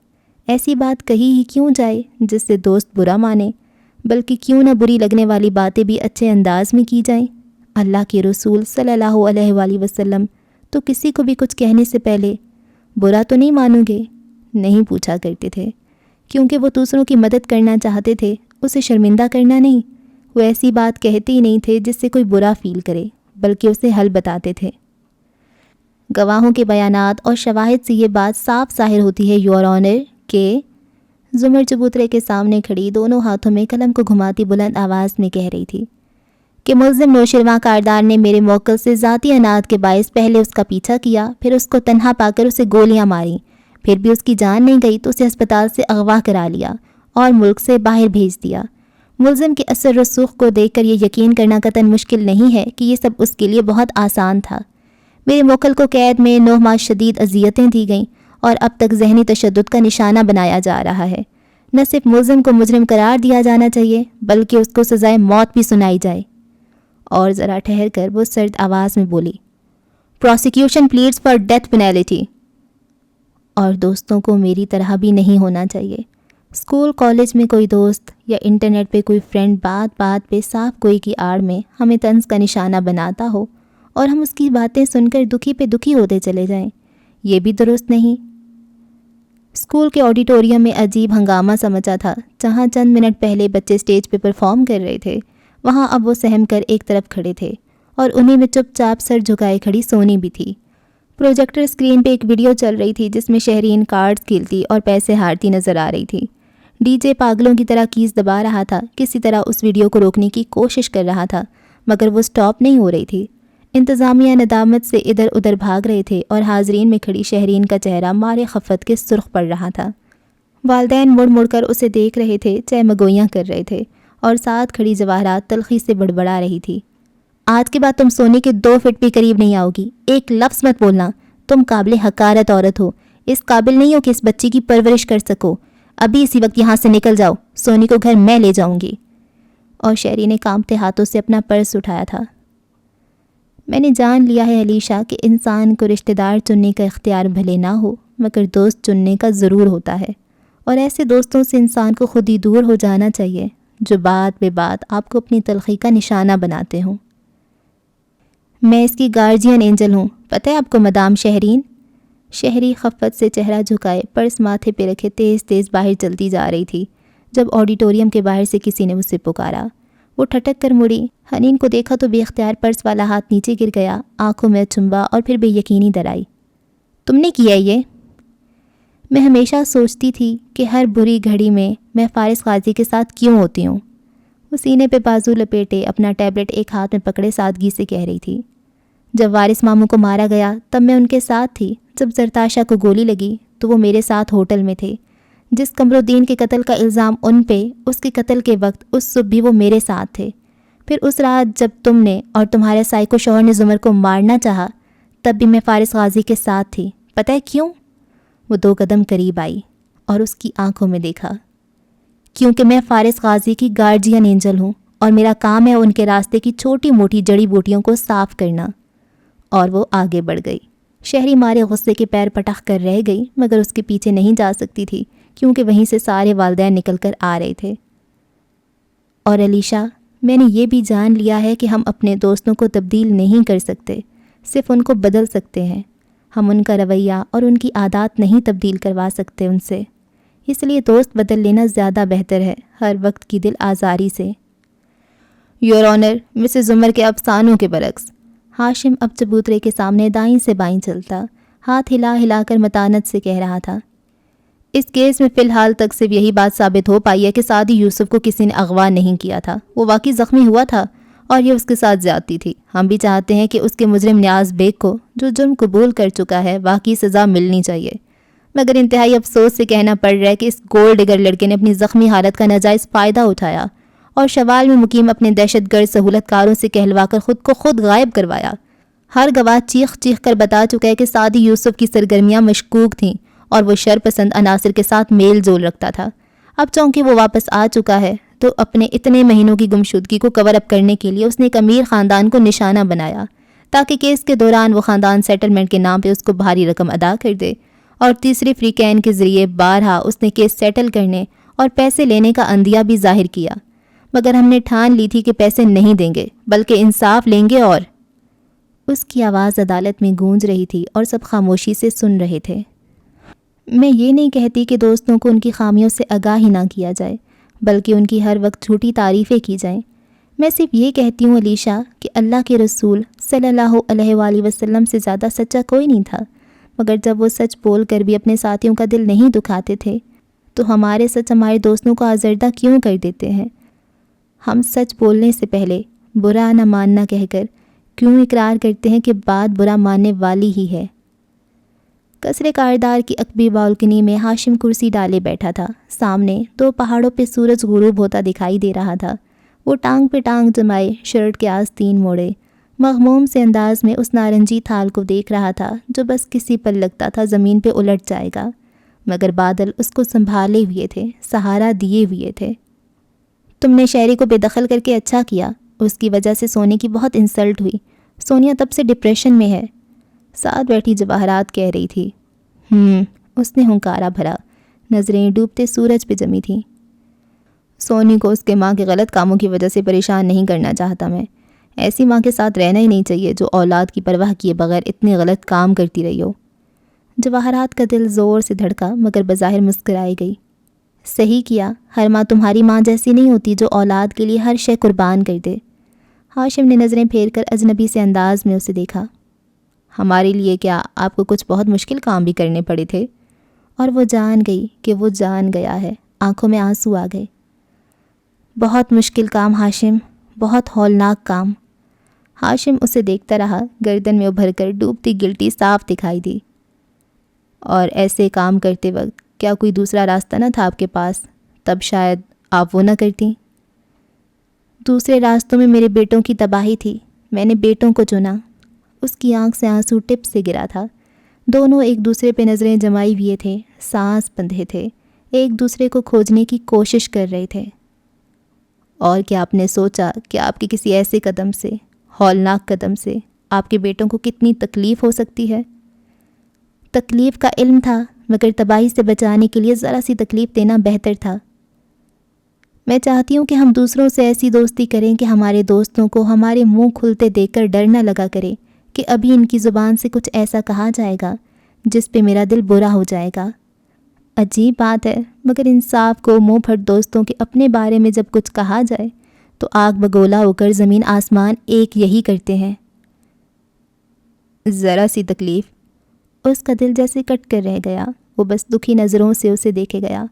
ایسی بات کہی ہی کیوں جائے جس سے دوست برا مانے، بلکہ کیوں نہ بری لگنے والی باتیں بھی اچھے انداز میں کی جائیں۔ اللہ کے رسول صلی اللہ علیہ وآلہ وسلم تو کسی کو بھی کچھ کہنے سے پہلے برا تو نہیں مانوں گے نہیں پوچھا کرتے تھے، کیونکہ وہ دوسروں کی مدد کرنا چاہتے تھے، اسے شرمندہ کرنا نہیں۔ وہ ایسی بات کہتے ہی نہیں تھے جس سے کوئی برا فیل کرے، بلکہ اسے حل بتاتے تھے۔ گواہوں کے بیانات اور شواہد سے یہ بات صاف ظاہر ہوتی ہے یور آنر کہ زمر چبوترے کے سامنے کھڑی دونوں ہاتھوں میں قلم کو گھماتی بلند آواز میں کہہ رہی تھی کہ ملزم نوشرواں کاردار نے میرے موکل سے ذاتی انات کے باعث پہلے اس کا پیچھا کیا، پھر اس کو تنہا پا کر اسے گولیاں ماری، پھر بھی اس کی جان نہیں گئی تو اسے ہسپتال سے اغوا کرا لیا اور ملک سے باہر بھیج دیا۔ ملزم کے اثر رسوخ کو دیکھ کر یہ یقین کرنا قطعاً مشکل نہیں ہے کہ یہ سب اس کے لیے بہت آسان تھا۔ میرے موکل کو قید میں 9 ماہ شدید اذیتیں دی گئیں اور اب تک ذہنی تشدد کا نشانہ بنایا جا رہا ہے۔ نہ صرف ملزم کو مجرم قرار دیا جانا چاہیے بلکہ اس کو سزائے موت بھی سنائی جائے۔ اور ذرا ٹھہر کر وہ سرد آواز میں بولی، پروسیکیوشن پلیڈز فار ڈیتھ پینالٹی۔ اور دوستوں کو میری طرح بھی نہیں ہونا چاہیے۔ اسکول کالج میں کوئی دوست یا انٹرنیٹ پہ کوئی فرینڈ بات بات پہ صاف گوئی کی آڑ میں ہمیں طنز کا نشانہ بناتا ہو اور ہم اس کی باتیں سن کر دکھی پہ دکھی ہوتے چلے جائیں، یہ بھی درست نہیں۔ اسکول کے آڈیٹوریم میں عجیب ہنگامہ سا مچا تھا۔ جہاں چند منٹ پہلے بچے اسٹیج پہ پرفارم کر رہے تھے وہاں اب وہ سہم کر ایک طرف کھڑے تھے اور انہی میں چپ چاپ سر جھکائے کھڑی سونی بھی تھی۔ پروجیکٹر اسکرین پہ ایک ویڈیو چل رہی تھی جس میں شہرین کارڈز کھیلتی اور پیسے ہارتی نظر آ رہی تھی۔ ڈی جے پاگلوں کی طرح کیز دبا رہا تھا، کسی طرح اس ویڈیو کو روکنے کی کوشش کر رہا تھا مگر وہ سٹاپ نہیں ہو رہی تھی۔ انتظامیہ ندامت سے ادھر ادھر بھاگ رہے تھے اور حاضرین میں کھڑی شہرین کا چہرہ مارے خفت کے سرخ پڑ رہا تھا۔ والدین مڑ مڑ کر اسے دیکھ رہے تھے، چہمگوئیاں کر رہے تھے اور ساتھ کھڑی جواہرات تلخی سے بڑبڑا رہی تھی۔ آج کے بعد تم سونی کے 2 فٹ بھی قریب نہیں آؤ گی، ایک لفظ مت بولنا۔ تم قابل حقارت عورت ہو، اس قابل نہیں ہو کہ اس بچی کی پرورش کر سکو۔ ابھی اسی وقت یہاں سے نکل جاؤ، سونی کو گھر میں لے جاؤں گی۔ اور شہری نے کانپتے ہاتھوں سے اپنا پرس اٹھایا تھا۔ میں نے جان لیا ہے علیشا کہ انسان کو رشتہ دار چننے کا اختیار بھلے نہ ہو، مگر دوست چننے کا ضرور ہوتا ہے، اور ایسے دوستوں سے انسان کو خود ہی دور ہو جانا چاہیے جو بات بے بات آپ کو اپنی تلخی کا نشانہ بناتے ہوں۔ میں اس کی گارجین اینجل ہوں، پتہ ہے آپ کو مدام شہرین؟ شہری خفت سے چہرہ جھکائے پرس ماتھے پہ رکھے تیز تیز باہر چلتی جا رہی تھی جب آڈیٹوریم کے باہر سے کسی نے اسے پکارا۔ وہ ٹھٹک کر مڑی، حنین کو دیکھا تو بے اختیار پرس والا ہاتھ نیچے گر گیا، آنکھوں میں چنبا اور پھر بے یقینی درائی۔ تم نے کیا یہ؟ میں ہمیشہ سوچتی تھی کہ ہر بری گھڑی میں فارس غازی کے ساتھ کیوں ہوتی ہوں۔ وہ سینے پہ بازو لپیٹے اپنا ٹیبلٹ ایک ہاتھ میں پکڑے سادگی سے کہہ رہی تھی۔ جب وارث ماموں کو مارا گیا تب میں ان کے ساتھ تھی، جب زرتاشا کو گولی لگی تو وہ میرے ساتھ ہوٹل میں تھے، جس قمرالدین کے قتل کا الزام ان پہ، اس کے قتل کے وقت اس صبح بھی وہ میرے ساتھ تھے۔ پھر اس رات جب تم نے اور تمہارے سائیکو شوہر نے زمر کو مارنا چاہا تب بھی میں فارس غازی کے ساتھ تھی۔ پتہ ہے کیوں؟ وہ 2 قدم قریب آئی اور اس کی آنکھوں میں دیکھا۔ کیونکہ میں فارس غازی کی گارجین اینجل ہوں اور میرا کام ہے ان کے راستے کی چھوٹی موٹی جڑی بوٹیوں کو صاف کرنا۔ اور وہ آگے بڑھ گئی۔ شہری مارے غصے کے پیر پٹخ کر رہ گئی، مگر اس کے پیچھے نہیں جا سکتی تھی کیونکہ وہیں سے سارے والدین نکل کر آ رہے تھے۔ اور علیشا، میں نے یہ بھی جان لیا ہے کہ ہم اپنے دوستوں کو تبدیل نہیں کر سکتے، صرف ان کو بدل سکتے ہیں۔ ہم ان کا رویہ اور ان کی عادات نہیں تبدیل کروا سکتے ان سے، اس لیے دوست بدل لینا زیادہ بہتر ہے، ہر وقت کی دل آزاری سے۔ یور آنر، مسز عمر کے افسانوں کے برعکس۔ ہاشم اب چبوترے کے سامنے دائیں سے بائیں چلتا، ہاتھ ہلا ہلا کر متانت سے کہہ رہا تھا۔ اس کیس میں فی الحال تک صرف یہی بات ثابت ہو پائی ہے کہ سعدی یوسف کو کسی نے اغوا نہیں کیا تھا، وہ واقعی زخمی ہوا تھا اور یہ اس کے ساتھ زیادتی تھی۔ ہم بھی چاہتے ہیں کہ اس کے مجرم نیاز بیگ کو، جو جرم قبول کر چکا ہے، واقعی سزا ملنی چاہیے، مگر انتہائی افسوس سے کہنا پڑ رہا ہے کہ اس گولڈ ڈگر لڑکے نے اپنی زخمی حالت کا ناجائز فائدہ اٹھایا اور شوال میں مقیم اپنے دہشت گرد سہولت کاروں سے کہلوا کر خود کو خود غائب کروایا۔ ہر گواہ چیخ چیخ کر بتا چکا ہے کہ سعدی یوسف کی سرگرمیاں مشکوک تھیں اور وہ شر پسند عناصر کے ساتھ میل جول رکھتا تھا۔ اب چونکہ وہ واپس آ چکا ہے تو اپنے اتنے مہینوں کی گمشدگی کو کور اپ کرنے کے لیے اس نے ایک امیر خاندان کو نشانہ بنایا تاکہ کیس کے دوران وہ خاندان سیٹلمنٹ کے نام پہ اس کو بھاری رقم ادا کر دے، اور تیسری فریقین کے ذریعے بارہا اس نے کیس سیٹل کرنے اور پیسے لینے کا عندیہ بھی ظاہر کیا، مگر ہم نے ٹھان لی تھی کہ پیسے نہیں دیں گے بلکہ انصاف لیں گے۔ اور اس کی آواز عدالت میں گونج رہی تھی اور سب خاموشی سے سن رہے تھے۔ میں یہ نہیں کہتی کہ دوستوں کو ان کی خامیوں سے آگاہ ہی نہ کیا جائے بلکہ ان کی ہر وقت جھوٹی تعریفیں کی جائیں۔ میں صرف یہ کہتی ہوں علیشا کہ اللہ کے رسول صلی اللہ علیہ وآلہ وسلم سے زیادہ سچا کوئی نہیں تھا، مگر جب وہ سچ بول کر بھی اپنے ساتھیوں کا دل نہیں دکھاتے تھے تو ہمارے سچ ہمارے دوستوں کو آزردہ کیوں کر دیتے ہیں؟ ہم سچ بولنے سے پہلے برا نہ ماننا کہہ کر کیوں اقرار کرتے ہیں کہ بات برا ماننے والی ہی ہے؟ قصر کاردار کی عقبی بالکنی میں ہاشم کرسی ڈالے بیٹھا تھا۔ سامنے 2 پہاڑوں پہ سورج غروب ہوتا دکھائی دے رہا تھا۔ وہ ٹانگ پہ ٹانگ جمائے، شرٹ کے آستین موڑے، مغموم سے انداز میں اس نارنجی تھال کو دیکھ رہا تھا جو بس کسی پر لگتا تھا زمین پہ الٹ جائے گا، مگر بادل اس کو سنبھالے ہوئے تھے، سہارا دیے ہوئے تھے۔ تم نے شہری کو بے دخل کر کے اچھا کیا، اس کی وجہ سے سونی کی بہت انسلٹ ہوئی، سونیا تب سے ڈپریشن میں ہے، ساتھ بیٹھی جواہرات کہہ رہی تھی۔ اس نے ہنکارا بھرا، نظریں ڈوبتے سورج پہ جمی تھیں۔ سونی کو اس کے ماں کے غلط کاموں کی وجہ سے پریشان نہیں کرنا چاہتا میں، ایسی ماں کے ساتھ رہنا ہی نہیں چاہیے جو اولاد کی پرواہ کیے بغیر اتنے غلط کام کرتی رہی ہو۔ جواہرات کا دل زور سے دھڑکا مگر بظاہر مسکرائی گئی۔ صحیح کیا، ہر ماں تمہاری ماں جیسی نہیں ہوتی جو اولاد کے لیے ہر شے قربان کر دے۔ ہاشم نے نظریں پھیر کر اجنبی سے انداز میں اسے دیکھا۔ ہمارے لیے کیا آپ کو کچھ بہت مشکل کام بھی کرنے پڑے تھے؟ اور وہ جان گئی کہ وہ جان گیا ہے، آنکھوں میں آنسو آ گئے۔ بہت مشکل کام ہاشم، بہت ہولناک کام۔ ہاشم اسے دیکھتا رہا، گردن میں ابھر کر ڈوبتی گلٹی صاف دکھائی دی۔ اور ایسے کام کرتے وقت کیا کوئی دوسرا راستہ نہ تھا آپ کے پاس؟ تب شاید آپ وہ نہ کرتیں۔ دوسرے راستوں میں میرے بیٹوں کی تباہی تھی، میں نے بیٹوں کو چنا۔ اس کی آنکھ سے آنسو ٹپ سے گرا تھا۔ دونوں ایک دوسرے پہ نظریں جمائے ہوئے تھے، سانس بندھے تھے، ایک دوسرے کو کھوجنے کی کوشش کر رہے تھے۔ اور کیا آپ نے سوچا کہ آپ کے کسی ایسے قدم سے، ہولناک قدم سے، آپ کے بیٹوں کو کتنی تکلیف ہو سکتی ہے؟ تکلیف کا علم تھا، مگر تباہی سے بچانے کے لیے ذرا سی تکلیف دینا بہتر تھا۔ میں چاہتی ہوں کہ ہم دوسروں سے ایسی دوستی کریں کہ ہمارے دوستوں کو ہمارے منہ کھلتے دیکھ کر ڈر نہ لگا کرے کہ ابھی ان کی زبان سے کچھ ایسا کہا جائے گا جس پہ میرا دل برا ہو جائے گا۔ عجیب بات ہے، مگر انصاف کو منہ پھٹ دوستوں کے اپنے بارے میں جب کچھ کہا جائے تو آگ بگولا ہو کر زمین آسمان ایک یہی کرتے ہیں۔ ذرا سی تکلیف، اس کا دل جیسے کٹ کر رہ گیا۔ وہ بس دکھی نظروں سے اسے دیکھے گیا۔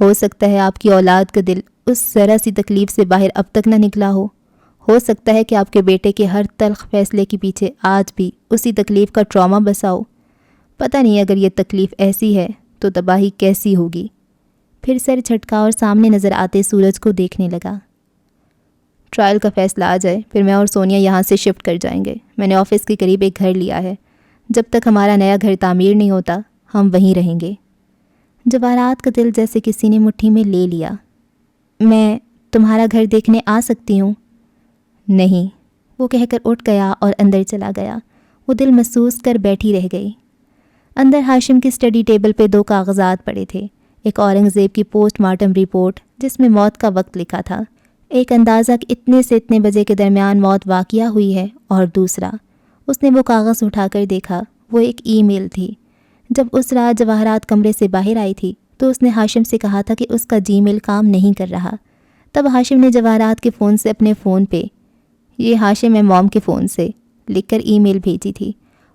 ہو سکتا ہے آپ کی اولاد کا دل اس ذرا سی تکلیف سے باہر اب تک نہ نکلا ہو سکتا ہے کہ آپ کے بیٹے کے ہر تلخ فیصلے کے پیچھے آج بھی اسی تکلیف کا ٹراما بسا ہو۔ پتہ نہیں اگر یہ تکلیف ایسی ہے تو تباہی کیسی ہوگی۔ پھر سر جھٹکا اور سامنے نظر آتے سورج کو دیکھنے لگا۔ ٹرائل کا فیصلہ آ جائے پھر میں اور سونیا یہاں سے شفٹ کر جائیں گے۔ میں نے آفس کے قریب ایک گھر لیا ہے، جب تک ہمارا نیا گھر تعمیر نہیں ہوتا ہم وہیں رہیں گے۔ جواہرات کا دل جیسے کسی نے مٹھی میں لے لیا۔ میں تمہارا گھر دیکھنے آ سکتی ہوں؟ نہیں، وہ کہہ کر اٹھ گیا اور اندر چلا گیا۔ وہ دل محسوس کر بیٹھی رہ گئی۔ اندر ہاشم کی اسٹڈی ٹیبل پہ 2 کاغذات پڑے تھے، ایک اورنگزیب کی پوسٹ مارٹم رپورٹ جس میں موت کا وقت لکھا تھا، ایک اندازہ کہ اتنے سے اتنے بجے کے درمیان موت واقعہ ہوئی ہے، اور دوسرا اس نے وہ کاغذ اٹھا کر دیکھا، وہ ایک ای میل تھی۔ جب اس رات جواہرات کمرے سے باہر آئی تھی تو اس نے ہاشم سے کہا تھا کہ اس کا جی میل کام نہیں کر رہا۔ تب ہاشم نے جواہرات کے فون سے اپنے فون پہ یہ ہاشم ہے موم کے فون سے لکھ کر ای میل بھیجی تھی۔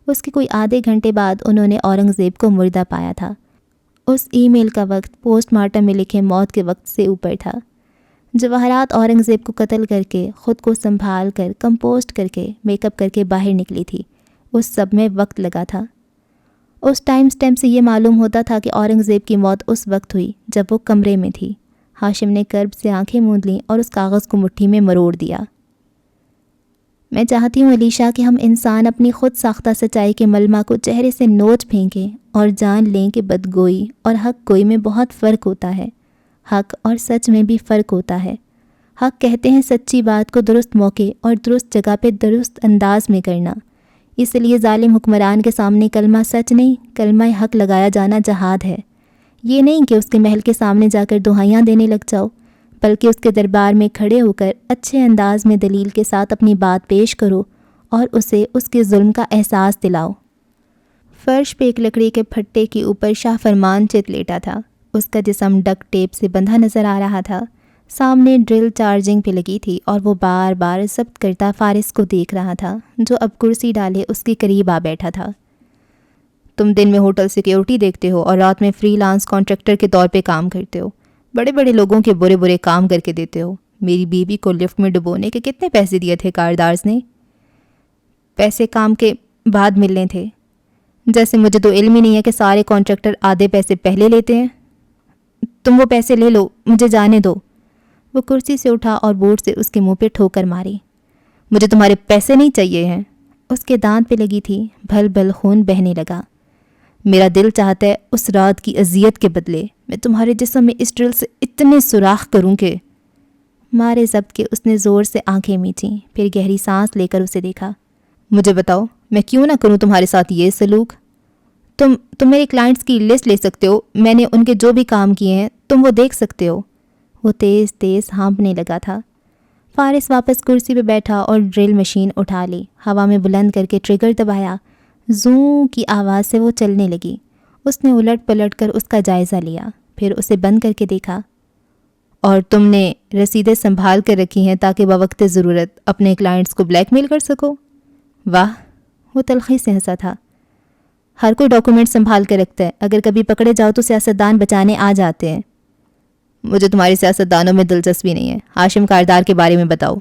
اس کے کوئی آدھے گھنٹے بعد انہوں نے اورنگزیب کو مردہ پایا تھا۔ اس ای میل کا وقت پوسٹ مارٹم میں لکھے موت کے وقت سے اوپر تھا۔ جواہرات اورنگزیب کو قتل کر کے، خود کو سنبھال کر، کمپوسٹ کر کے، میک اپ کر کے باہر نکلی تھی۔ اس سب میں وقت لگا تھا۔ اس ٹائم سٹیمپ سے یہ معلوم ہوتا تھا کہ اورنگزیب کی موت اس وقت ہوئی جب وہ کمرے میں تھی۔ ہاشم نے کرب سے آنکھیں موند لیں اور اس کاغذ کو مٹھی میں مروڑ دیا۔ میں چاہتی ہوں علیشا کہ ہم انسان اپنی خود ساختہ سچائی کے ملمہ کو چہرے سے نوچ پھینکیں اور جان لیں کہ بدگوئی اور حق گوئی میں بہت فرق ہوتا ہے۔ حق اور سچ میں بھی فرق ہوتا ہے۔ حق کہتے ہیں سچی بات کو درست موقع اور درست جگہ پہ درست انداز میں کرنا۔ اس لیے ظالم حکمران کے سامنے کلمہ سچ نہیں، کلمہ حق لگایا جانا جہاد ہے۔ یہ نہیں کہ اس کے محل کے سامنے جا کر دہائیاں دینے لگ جاؤ، بلکہ اس کے دربار میں کھڑے ہو کر اچھے انداز میں دلیل کے ساتھ اپنی بات پیش کرو اور اسے اس کے ظلم کا احساس دلاؤ۔ فرش پہ ایک لکڑی کے پھٹے کے اوپر شاہ فرمان چت لیٹا تھا۔ اس کا جسم ڈک ٹیپ سے بندھا نظر آ رہا تھا۔ سامنے ڈرل چارجنگ پہ لگی تھی اور وہ بار بار ضبط کرتا فارس کو دیکھ رہا تھا جو اب کرسی ڈالے اس کے قریب آ بیٹھا تھا۔ تم دن میں ہوٹل سیکیورٹی دیکھتے ہو اور رات میں فری لانس کانٹریکٹر کے طور پہ کام کرتے ہو، بڑے بڑے لوگوں کے برے برے کام کر کے دیتے ہو۔ میری بیوی کو لفٹ میں ڈبونے کے کتنے پیسے دیے تھے کاردارز نے؟ پیسے کام کے بعد ملنے تھے۔ جیسے مجھے تو علم ہی نہیں ہے کہ سارے کانٹریکٹر آدھے پیسے پہلے لیتے ہیں۔ تم وہ پیسے لے لو، مجھے جانے دو۔ وہ کرسی سے اٹھا اور بورڈ سے اس کے منہ پہ ٹھوکر ماری۔ مجھے تمہارے پیسے نہیں چاہیے ہیں۔ اس کے دانت پہ لگی تھی، بھل بھل خون بہنے لگا۔ میرا دل چاہتا ہے اس رات کی اذیت کے بدلے میں تمہارے جسم میں اس ڈرل سے اتنے سوراخ کروں کہ… مارے ضبط کے اس نے زور سے آنکھیں میچیں، پھر گہری سانس لے کر اسے دیکھا۔ مجھے بتاؤ میں کیوں نہ کروں تمہارے ساتھ یہ سلوک؟ تم میرے کلائنٹس کی لسٹ لے سکتے ہو، میں نے ان کے جو بھی کام کیے ہیں تم وہ دیکھ سکتے ہو۔ وہ تیز تیز ہانپنے لگا تھا۔ فارس واپس کرسی پہ بیٹھا اور ڈرل مشین اٹھا لی، ہوا میں بلند کر کے ٹریگر دبایا۔ زوں کی آواز سے وہ چلنے لگی۔ اس نے الٹ پلٹ کر اس کا جائزہ لیا، پھر اسے بند کر کے دیکھا۔ اور تم نے رسیدیں سنبھال کر رکھی ہیں تاکہ بوقت ضرورت اپنے کلائنٹس کو بلیک میل کر سکو؟ واہ، وہ تلخی سے ہنسا تھا۔ ہر کوئی ڈاکومنٹ سنبھال کر رکھتا ہے، اگر کبھی پکڑے جاؤ تو سیاستدان بچانے آ جاتے ہیں۔ مجھے تمہاری سیاستدانوں میں دلچسپی نہیں ہے، ہاشم کاردار کے بارے میں بتاؤ۔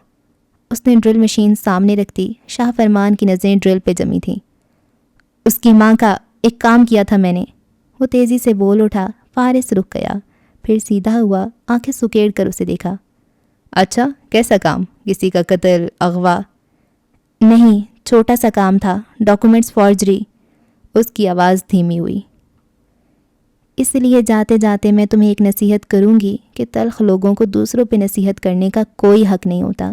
اس نے ڈرل مشین سامنے رکھ دی۔ شاہ فرمان کی نظریں ڈرل پہ جمی تھیں۔ اس کی ماں کا ایک کام کیا تھا میں نے۔ وہ تیزی سے بول اٹھا۔ فارس رک گیا، پھر سیدھا ہوا، آنکھیں سکیڑ کر اسے دیکھا۔ اچھا، کیسا کام؟ کسی کا قتل، اغوا؟ نہیں، چھوٹا سا کام تھا، ڈاکومنٹس فارجری۔ اس کی آواز دھیمی ہوئی۔ اس لیے جاتے جاتے میں تمہیں ایک نصیحت کروں گی کہ تلخ لوگوں کو دوسروں پہ نصیحت کرنے کا کوئی حق نہیں ہوتا۔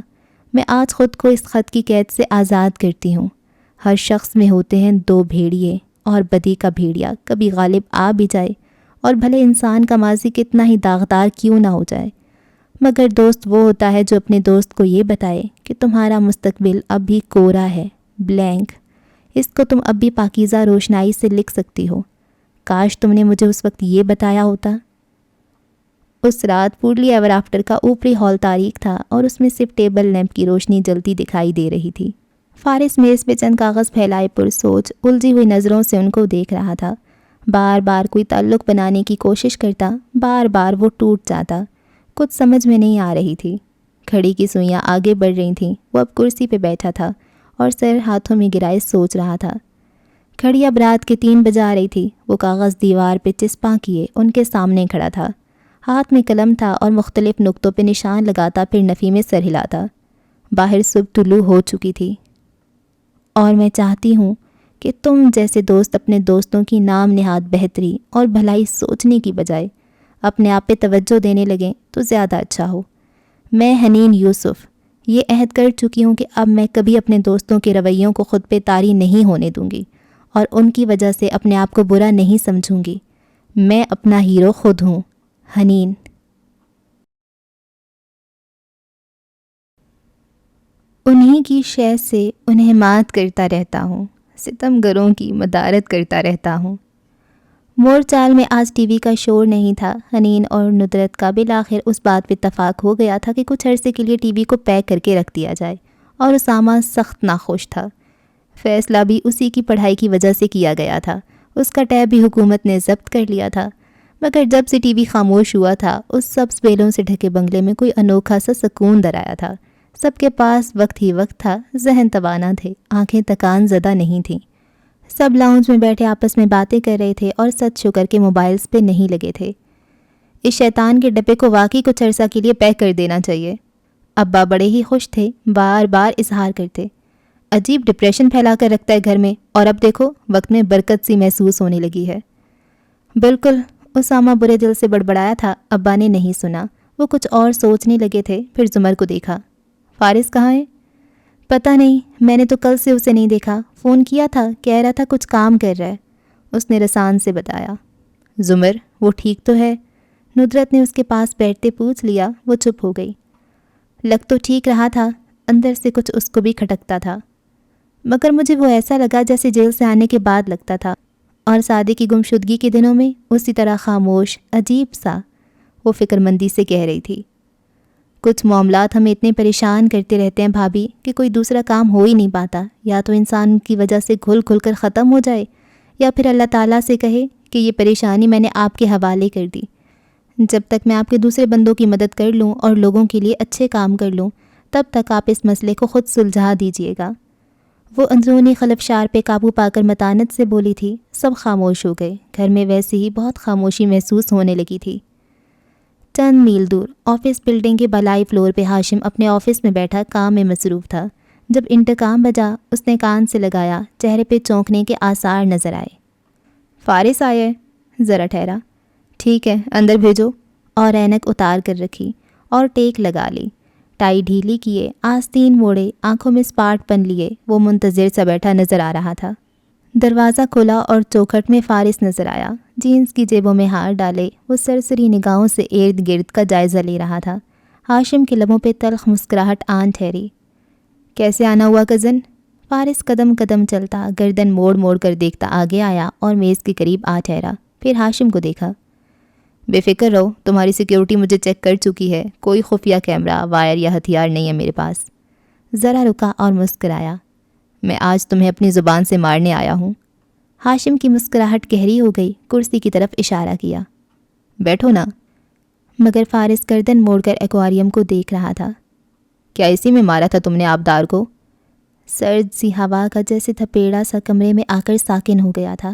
میں آج خود کو اس خط کی قید سے آزاد کرتی ہوں۔ ہر شخص میں ہوتے ہیں دو بھیڑیے، اور بدی کا بھیڑیا کبھی غالب آ بھی جائے، اور بھلے انسان کا ماضی کتنا ہی داغدار کیوں نہ ہو جائے، مگر دوست وہ ہوتا ہے جو اپنے دوست کو یہ بتائے کہ تمہارا مستقبل اب بھی کورا ہے، بلینک۔ اس کو تم اب بھی پاکیزہ روشنائی سے لکھ سکتی ہو۔ کاش تم نے مجھے اس وقت یہ بتایا ہوتا۔ اس رات پورلی ایور آفٹر کا اوپری ہال تاریک تھا اور اس میں صرف ٹیبل لیمپ کی روشنی جلتی دکھائی دے رہی تھی۔ فارس میز پہ چند کاغذ پھیلائے پرسوچ الجھی ہوئی نظروں سے ان کو دیکھ رہا تھا۔ بار بار کوئی تعلق بنانے کی کوشش کرتا، بار بار وہ ٹوٹ جاتا۔ کچھ سمجھ میں نہیں آ رہی تھی۔ گھڑی کی سوئیاں آگے بڑھ رہی تھیں۔ وہ اب کرسی پہ بیٹھا تھا اور سر ہاتھوں میں گرائے سوچ رہا تھا۔ گھڑی اب رات کے 3 بجا رہی تھی۔ وہ کاغذ دیوار پہ چسپاں کیے ان کے سامنے کھڑا تھا۔ ہاتھ میں قلم تھا اور مختلف نقطوں پہ نشان لگاتا پھر نفی میں سر ہلاتا۔ باہر صبح طلوع ہو چکی تھی۔ اور میں چاہتی ہوں کہ تم جیسے دوست اپنے دوستوں کی نام نہاد بہتری اور بھلائی سوچنے کی بجائے اپنے آپ پہ توجہ دینے لگیں تو زیادہ اچھا ہو۔ میں حنین یوسف یہ عہد کر چکی ہوں کہ اب میں کبھی اپنے دوستوں کے رویوں کو خود پہ طاری نہیں ہونے دوں گی اور ان کی وجہ سے اپنے آپ کو برا نہیں سمجھوں گی۔ میں اپنا ہیرو خود ہوں، حنین۔ انہی کی شے سے انہیں مات کرتا رہتا ہوں، ستم گروں کی مدارت کرتا رہتا ہوں۔ مور چال میں آج ٹی وی کا شور نہیں تھا۔ حنین اور ندرت کا بالآخر اس بات پہ اتفاق ہو گیا تھا کہ کچھ عرصے کے لیے ٹی وی کو پیک کر کے رکھ دیا جائے، اور اسامہ سخت ناخوش تھا۔ فیصلہ بھی اسی کی پڑھائی کی وجہ سے کیا گیا تھا۔ اس کا ٹیب بھی حکومت نے ضبط کر لیا تھا، مگر جب سے ٹی وی خاموش ہوا تھا اس سبز بیلوں سے ڈھکے بنگلے میں کوئی انوکھا سا سکون درایا تھا۔ سب کے پاس وقت ہی وقت تھا، ذہن توانا تھے، آنکھیں تکان زدہ نہیں تھیں۔ سب لاؤنج میں بیٹھے آپس میں باتیں کر رہے تھے اور سچ شکر کے موبائلز پہ نہیں لگے تھے۔ اس شیطان کے ڈبے کو واقعی کچھ عرصہ کے لیے پیک کر دینا چاہیے۔ ابا بڑے ہی خوش تھے، بار بار اظہار کرتے، عجیب ڈپریشن پھیلا کر رکھتا ہے گھر میں، اور اب دیکھو وقت میں برکت سی محسوس ہونے لگی ہے۔ بالکل، اسامہ برے دل سے بڑبڑایا تھا۔ ابا نے نہیں سنا، وہ کچھ اور سوچنے لگے تھے۔ پھر زمر کو دیکھا۔ فارس کہاں ہے؟ پتہ نہیں، میں نے تو کل سے اسے نہیں دیکھا۔ فون کیا تھا، کہہ رہا تھا کچھ کام کر رہا ہے، اس نے رسان سے بتایا۔ زمر وہ ٹھیک تو ہے؟ ندرت نے اس کے پاس بیٹھتے پوچھ لیا۔ وہ چپ ہو گئی۔ لگ تو ٹھیک رہا تھا، اندر سے کچھ اس کو بھی کھٹکتا تھا، مگر مجھے وہ ایسا لگا جیسے جیل سے آنے کے بعد لگتا تھا، اور سادے کی گمشدگی کے دنوں میں اسی طرح خاموش، عجیب سا۔ وہ فکر مندی سے کہہ رہی تھی، کچھ معاملات ہمیں اتنے پریشان کرتے رہتے ہیں بھابھی کہ کوئی دوسرا کام ہو ہی نہیں پاتا۔ یا تو انسان کی وجہ سے گھل کھل کر ختم ہو جائے، یا پھر اللہ تعالیٰ سے کہے کہ یہ پریشانی میں نے آپ کے حوالے کر دی۔ جب تک میں آپ کے دوسرے بندوں کی مدد کر لوں اور لوگوں کے لیے اچھے کام کر لوں، تب تک آپ اس مسئلے کو خود سلجھا دیجیے گا۔ وہ اندرونی خلفشار پہ قابو پا کر متانت سے بولی تھی۔ سب خاموش ہو گئے۔ گھر میں ویسے ہی بہت خاموشی محسوس ہونے لگی تھی۔ چند میل دور آفس بلڈنگ کے بالائی فلور پہ ہاشم اپنے آفس میں بیٹھا کام میں مصروف تھا۔ جب انٹرکام بجا اس نے کان سے لگایا، چہرے پہ چونکنے کے آثار نظر آئے۔ فارس آیا ہے؟ ذرا ٹھہرا۔ ٹھیک ہے، اندر بھیجو۔ اور اینک اتار کر رکھی اور ٹیک لگا لی، ٹائی ڈھیلی کیے، آستین موڑے، آنکھوں میں سپاٹ پن لیے وہ منتظر سا بیٹھا نظر آ رہا تھا۔ دروازہ کھلا اور چوکھٹ میں فارس نظر آیا۔ جینز کی جیبوں میں ہاتھ ڈالے وہ سرسری نگاہوں سے ارد گرد کا جائزہ لے رہا تھا۔ ہاشم کے لبوں پہ تلخ مسکراہٹ آن ٹھہری۔ کیسے آنا ہوا کزن؟ فارس قدم قدم چلتا، گردن موڑ موڑ کر دیکھتا آگے آیا اور میز کے قریب آ ٹھہرا۔ پھر ہاشم کو دیکھا۔ بے فکر رہو، تمہاری سیکیورٹی مجھے چیک کر چکی ہے، کوئی خفیہ کیمرہ، وائر یا ہتھیار نہیں ہے میرے پاس۔ ذرا رکا اور مسکرایا۔ میں آج تمہیں اپنی زبان سے مارنے آیا ہوں۔ ہاشم کی مسکراہٹ گہری ہو گئی، کرسی کی طرف اشارہ کیا۔ بیٹھو نا۔ مگر فارس گردن موڑ کر ایکواریم کو دیکھ رہا تھا۔ کیا اسی میں مارا تھا تم نے آبدار کو؟ سرد سی ہوا کا جیسے تھپیڑا سا کمرے میں آ کر ساکن ہو گیا تھا۔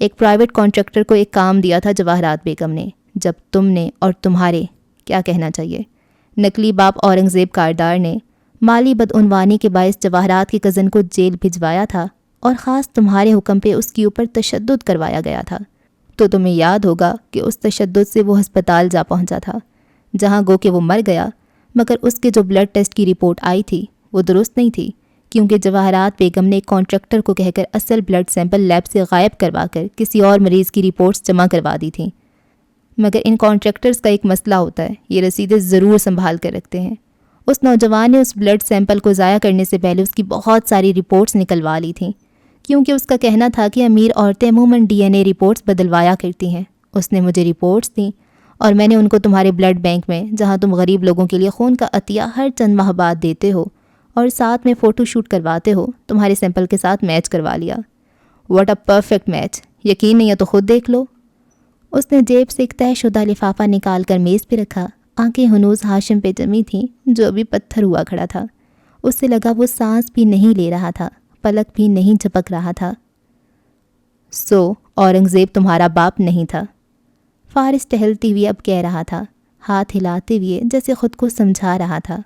ایک پرائیویٹ کانٹریکٹر کو ایک کام دیا تھا جواہرات بیگم نے، جب تم نے اور تمہارے کیا کہنا چاہیے نقلی باپ اورنگزیب کاردار نے مالی بدعنوانی کے باعث جواہرات کی کزن کو جیل بھجوایا تھا اور خاص تمہارے حکم پہ اس کے اوپر تشدد کروایا گیا تھا، تو تمہیں یاد ہوگا کہ اس تشدد سے وہ ہسپتال جا پہنچا تھا، جہاں گو کہ وہ مر گیا، مگر اس کے جو بلڈ ٹیسٹ کی رپورٹ آئی تھی وہ درست نہیں تھی، کیونکہ جواہرات بیگم نے ایک کانٹریکٹر کو کہہ کر اصل بلڈ سیمپل لیب سے غائب کروا کر کسی اور مریض کی رپورٹس جمع کروا دی تھیں۔ مگر ان کانٹریکٹرز کا ایک مسئلہ ہوتا ہے، یہ رسیدیں ضرور سنبھال کر رکھتے ہیں۔ اس نوجوان نے اس بلڈ سیمپل کو ضائع کرنے سے پہلے اس کی بہت ساری رپورٹس نکلوا لی تھیں، کیونکہ اس کا کہنا تھا کہ امیر عورتیں عموماً ڈی این اے رپورٹس بدلوایا کرتی ہیں۔ اس نے مجھے رپورٹس دیں اور میں نے ان کو تمہارے بلڈ بینک میں، جہاں تم غریب لوگوں کے لیے خون کا عطیہ ہر چند ماہ بعد دیتے ہو اور ساتھ میں فوٹو شوٹ کرواتے ہو، تمہارے سیمپل کے ساتھ میچ کروا لیا۔ واٹ اے پرفیکٹ میچ، یقین نہیں ہے تو خود دیکھ لو۔ اس نے جیب سے ایک طے شدہ لفافہ نکال کر میز پہ رکھا، آنکھیں ہنوز ہاشم پہ جمی تھیں جو ابھی پتھر ہوا کھڑا تھا۔ اس سے لگا وہ سانس بھی نہیں لے رہا تھا، پلک بھی نہیں جھپک رہا تھا۔ سو اورنگزیب تمہارا باپ نہیں تھا؟ فارس ٹہلتی ہوئی اب کہہ رہا تھا، ہاتھ ہلاتے ہوئے جیسے خود کو سمجھا رہا تھا،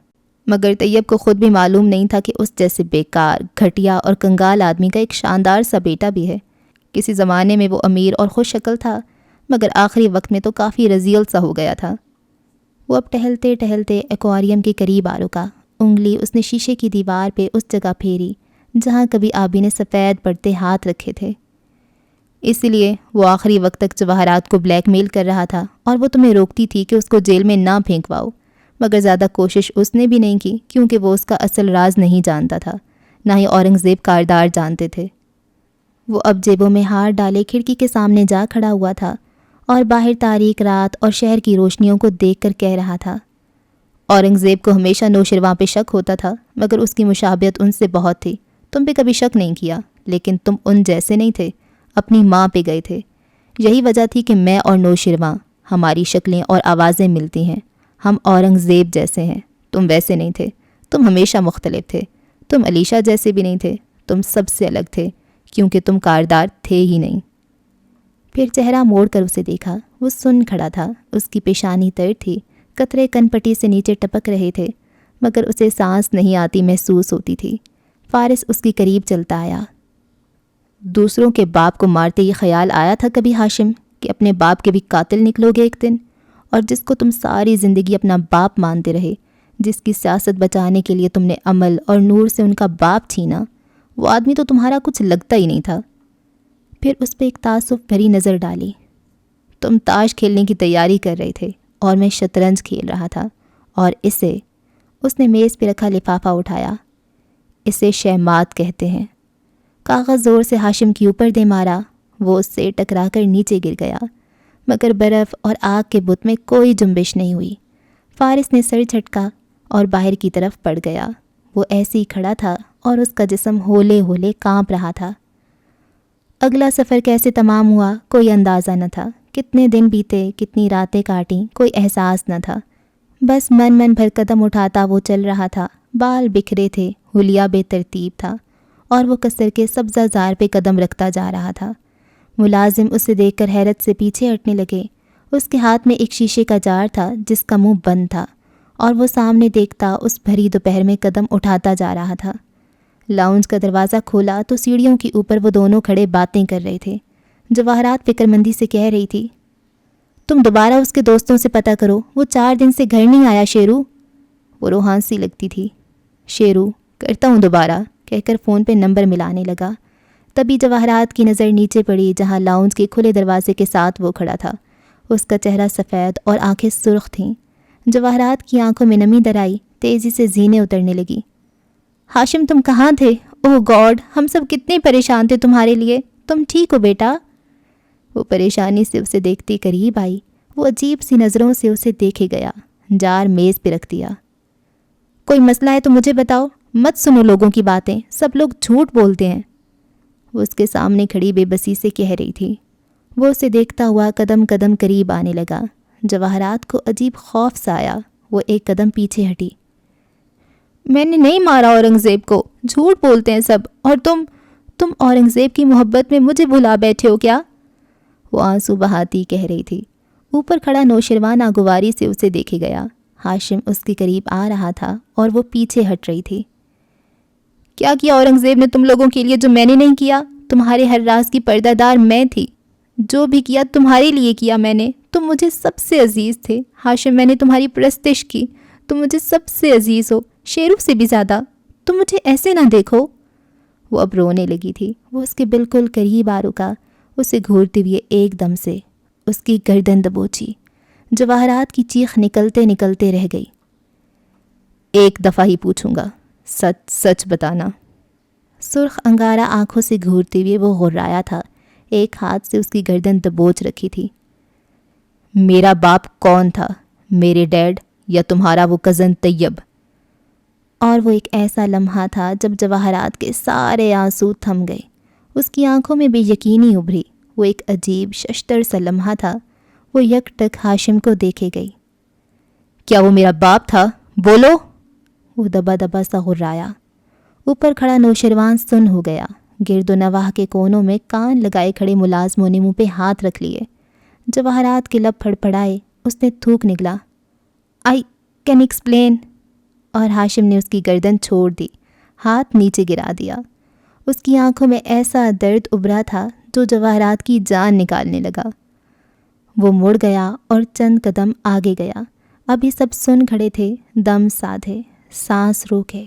مگر طیب کو خود بھی معلوم نہیں تھا کہ اس جیسے بیکار، گھٹیا اور کنگال آدمی کا ایک شاندار سا بیٹا بھی ہے۔ کسی زمانے میں وہ امیر اور خوش شکل تھا، مگر آخری وقت میں تو کافی رزیل سا ہو گیا تھا۔ وہ اب ٹہلتے ٹہلتے ایکواریم کے قریب آ رکا، انگلی اس نے شیشے کی دیوار پہ اس جگہ پھیری جہاں کبھی آبی نے سفید پڑتے ہاتھ رکھے تھے۔ اس لیے وہ آخری وقت تک جواہرات کو بلیک میل کر رہا تھا اور وہ تمہیں روکتی تھی کہ اس کو جیل میں نہ پھینکواؤ، مگر زیادہ کوشش اس نے بھی نہیں کی، کیونکہ وہ اس کا اصل راز نہیں جانتا تھا، نہ ہی اورنگزیب کاردار جانتے تھے۔ وہ اب جیبوں میں ہاتھ ڈالے کھڑکی کے سامنے جا کھڑا ہوا تھا اور باہر تاریک رات اور شہر کی روشنیوں کو دیکھ کر کہہ رہا تھا، اورنگزیب کو ہمیشہ نوشرواں پہ شک ہوتا تھا، مگر اس کی مشابہت ان سے بہت تھی۔ تم پہ کبھی شک نہیں کیا، لیکن تم ان جیسے نہیں تھے، اپنی ماں پہ گئے تھے۔ یہی وجہ تھی کہ میں اور نوشرواں، ہماری شکلیں اور آوازیں ملتی ہیں، ہم اورنگزیب جیسے ہیں، تم ویسے نہیں تھے، تم ہمیشہ مختلف تھے، تم علیشہ جیسے بھی نہیں تھے، تم سب سے الگ تھے، کیونکہ تم کاردار تھے ہی نہیں۔ پھر چہرہ موڑ کر اسے دیکھا، وہ سن کھڑا تھا، اس کی پیشانی تر تھی، قطرے کن پٹی سے نیچے ٹپک رہے تھے، مگر اسے سانس نہیں آتی محسوس ہوتی تھی۔ فارس اس کے قریب چلتا آیا۔ دوسروں کے باپ کو مارتے یہ خیال آیا تھا کبھی ہاشم کہ اپنے باپ کے بھی قاتل نکلو گے ایک دن؟ اور جس کو تم ساری زندگی اپنا باپ مانتے رہے، جس کی سیاست بچانے کے لیے تم نے عمل اور نور سے ان کا باپ چھینا، وہ آدمی تو تمہارا کچھ لگتا ہی نہیں تھا۔ پھر اس پہ ایک تعصب بھری نظر ڈالی۔ تم تاش کھیلنے کی تیاری کر رہے تھے اور میں شطرنج کھیل رہا تھا، اور اسے، اس نے میز پہ رکھا لفافہ اٹھایا، اسے شہمات کہتے ہیں۔ کاغذ زور سے ہاشم کے اوپر دے مارا، وہ اس سے ٹکرا کر نیچے گر گیا، مگر برف اور آگ کے بت میں کوئی جنبش نہیں ہوئی۔ فارس نے سر جھٹکا اور باہر کی طرف پڑ گیا۔ وہ ایسے ہی کھڑا تھا اور اس کا جسم ہولے ہولے کانپ رہا تھا۔ اگلا سفر کیسے تمام ہوا کوئی اندازہ نہ تھا، کتنے دن بیتے، کتنی راتیں کاٹیں، کوئی احساس نہ تھا۔ بس من بھر قدم اٹھاتا وہ چل رہا تھا، بال بکھرے تھے، حلیہ بے ترتیب تھا، اور وہ کسر کے سبزہ زار پہ قدم رکھتا جا رہا تھا۔ ملازم اسے دیکھ کر حیرت سے پیچھے ہٹنے لگے۔ اس کے ہاتھ میں ایک شیشے کا جار تھا جس کا منہ بند تھا، اور وہ سامنے دیکھتا اس بھری دوپہر میں قدم اٹھاتا جا رہا تھا۔ لاؤنج کا دروازہ کھولا تو سیڑھیوں کے اوپر وہ دونوں کھڑے باتیں کر رہے تھے۔ جواہرات فکر مندی سے کہہ رہی تھی، تم دوبارہ اس کے دوستوں سے پتہ کرو، وہ 4 دن سے گھر نہیں آیا شیرو۔ وہ روحان سی لگتی تھی۔ شیرو، کرتا ہوں دوبارہ، کہہ کر فون پہ نمبر ملانے لگا۔ تبھی جواہرات کی نظر نیچے پڑی جہاں لاؤنج کے کھلے دروازے کے ساتھ وہ کھڑا تھا۔ اس کا چہرہ سفید اور آنکھیں سرخ تھیں۔ جواہرات کی آنکھوں میں نمی در آئی، تیزی سے زینے اترنے لگی۔ ہاشم تم کہاں تھے؟ اوہ گاڈ، ہم سب کتنے پریشان تھے تمہارے لیے، تم ٹھیک ہو بیٹا؟ وہ پریشانی سے اسے دیکھتی قریب آئی۔ وہ عجیب سی نظروں سے اسے دیکھے گیا، جار میز پہ رکھ دیا۔ کوئی مسئلہ ہے تو مجھے بتاؤ، مت سنو لوگوں کی باتیں، سب لوگ جھوٹ بولتے ہیں۔ وہ اس کے سامنے کھڑی بے بسی سے کہہ رہی تھی۔ وہ اسے دیکھتا ہوا قدم قدم قریب آنے لگا۔ جواہرات کو عجیب خوف سا آیا، وہ ایک قدم پیچھے ہٹی۔ میں نے نہیں مارا اورنگزیب کو، جھوٹ بولتے ہیں سب، اور تم اورنگزیب کی محبت میں مجھے بھلا بیٹھے ہو کیا؟ وہ آنسو بہاتی کہہ رہی تھی۔ اوپر کھڑا نوشروان ناگواری سے اسے دیکھے گیا۔ ہاشم اس کے قریب آ رہا تھا اور وہ پیچھے ہٹ رہی تھی۔ کیا کیا اورنگزیب نے تم لوگوں کے لیے جو میں نے نہیں کیا؟ تمہارے ہر راز کی پردہ دار میں تھی، جو بھی کیا تمہارے لیے کیا میں نے۔ تم مجھے سب سے عزیز تھے ہاشم، میں نے تمہاری پرستش کی، تم مجھے سب سے عزیز ہو، شیروں سے بھی زیادہ۔ تم مجھے ایسے نہ دیکھو۔ وہ اب رونے لگی تھی۔ وہ اس کے بالکل قریب آ رکا، اسے گھورتے ہوئے ایک دم سے اس کی گردن دبوچی۔ جواہرات کی چیخ نکلتے نکلتے رہ گئی۔ ایک دفعہ ہی پوچھوں گا، سچ سچ بتانا۔ سرخ انگارہ آنکھوں سے گھورتے ہوئے وہ غرایا تھا، ایک ہاتھ سے اس کی گردن دبوچ رکھی تھی۔ میرا باپ کون تھا، میرے ڈیڈ یا تمہارا وہ کزن طیب؟ اور وہ ایک ایسا لمحہ تھا جب جواہرات کے سارے آنسو تھم گئے، اس کی آنکھوں میں بے یقینی ابھری۔ وہ ایک عجیب ششدر سا لمحہ تھا۔ وہ یک ٹک ہاشم کو دیکھے گئی۔ کیا وہ میرا باپ تھا؟ بولو۔ وہ دبا دبا سا غرایا۔ اوپر کھڑا نوشروان سن ہو گیا۔ گرد و نواح کے کونوں میں کان لگائے کھڑے ملازموں نے منہ پہ ہاتھ رکھ لیے۔ جواہرات کے لب پھڑپھڑائے، اس نے تھوک نکلا، آئی کین ایکسپلین، اور ہاشم نے اس کی گردن چھوڑ دی، ہاتھ نیچے گرا دیا۔ اس کی آنکھوں میں ایسا درد ابھرا تھا جو جواہرات کی جان نکالنے لگا۔ وہ مڑ گیا اور چند قدم آگے گیا۔ ابھی سب سن کھڑے تھے، دم سادھے، سانس روکے۔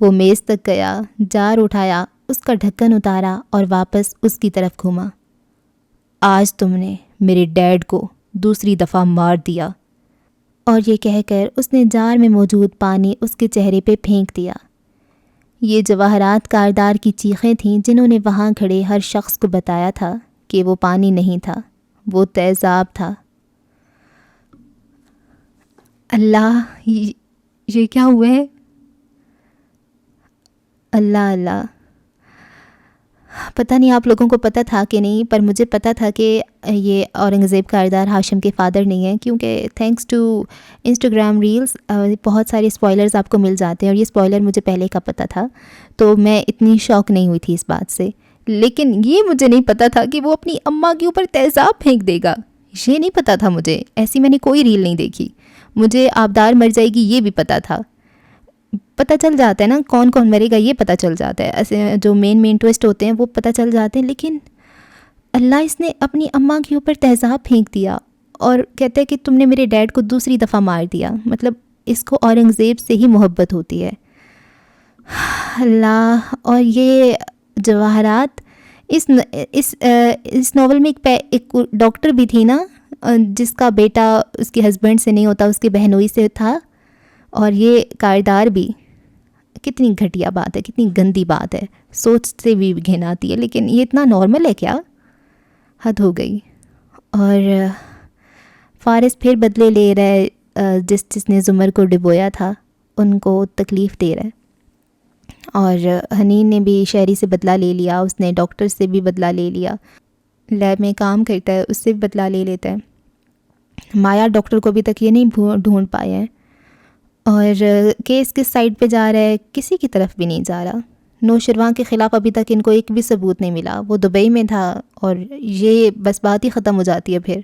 وہ میز تک گیا، جار اٹھایا، اس کا ڈھکن اتارا اور واپس اس کی طرف گھوما۔ آج تم نے میرے ڈیڈ کو دوسری دفعہ مار دیا۔ اور یہ کہہ کر اس نے جار میں موجود پانی اس کے چہرے پہ پھینک دیا۔ یہ جواہرات کاردار کی چیخیں تھیں جنہوں نے وہاں کھڑے ہر شخص کو بتایا تھا کہ وہ پانی نہیں تھا، وہ تیزاب تھا۔ اللہ، یہ کیا ہوا ہے؟ اللہ اللہ، پتہ نہیں آپ لوگوں کو پتہ تھا کہ نہیں، پر مجھے پتہ تھا کہ یہ اورنگزیب کاردار ہاشم کے فادر نہیں ہیں، کیونکہ تھینکس ٹو انسٹاگرام ریلز بہت سارے اسپوائلرز آپ کو مل جاتے ہیں، اور یہ اسپوائلر مجھے پہلے کا پتہ تھا، تو میں اتنی شوق نہیں ہوئی تھی اس بات سے۔ لیکن یہ مجھے نہیں پتہ تھا کہ وہ اپنی اماں کے اوپر تیزاب پھینک دے گا، یہ نہیں پتہ تھا مجھے۔ ایسی میں نے کوئی ریل نہیں دیکھی۔ مجھے آبدار مر جائے گی یہ بھی پتہ تھا۔ پتہ چل جاتا ہے نا کون کون مرے گا، یہ پتہ چل جاتا ہے، ایسے جو مین ٹوسٹ ہوتے ہیں وہ پتہ چل جاتے ہیں، لیکن اللہ، اس نے اپنی اماں کے اوپر تیزاب پھینک دیا اور کہتے ہیں کہ تم نے میرے ڈیڈ کو دوسری دفعہ مار دیا۔ مطلب اس کو اورنگزیب سے ہی محبت ہوتی ہے۔ اللہ، اور یہ جواہرات اس ناول میں ایک ڈاکٹر بھی تھی نا، جس کا بیٹا اس کے ہسبینڈ سے نہیں ہوتا، اس کے بہنوئی سے تھا، اور یہ کاردار بھی۔ کتنی گھٹیا بات ہے، کتنی گندی بات ہے، سوچ سے بھی گھن آتی ہے، لیکن یہ اتنا نارمل ہے کیا؟ حد ہو گئی۔ اور فارس پھر بدلے لے رہا ہے، جس نے زمر کو ڈبویا تھا ان کو تکلیف دے رہا ہے، اور حنین نے بھی شہری سے بدلہ لے لیا، اس نے ڈاکٹر سے بھی بدلہ لے لیا، لیب میں کام کرتا ہے اس سے بھی بدلہ لے لیتا ہے۔ مایا ڈاکٹر کو ابھی تک یہ نہیں ڈھونڈ پائے ہیں، اور کیس کس سائڈ پہ جا رہا ہے کسی کی طرف بھی نہیں جا رہا۔ نوشروان کے خلاف ابھی تک ان کو ایک بھی ثبوت نہیں ملا، وہ دبئی میں تھا، اور یہ بس بات ہی ختم ہو جاتی ہے پھر۔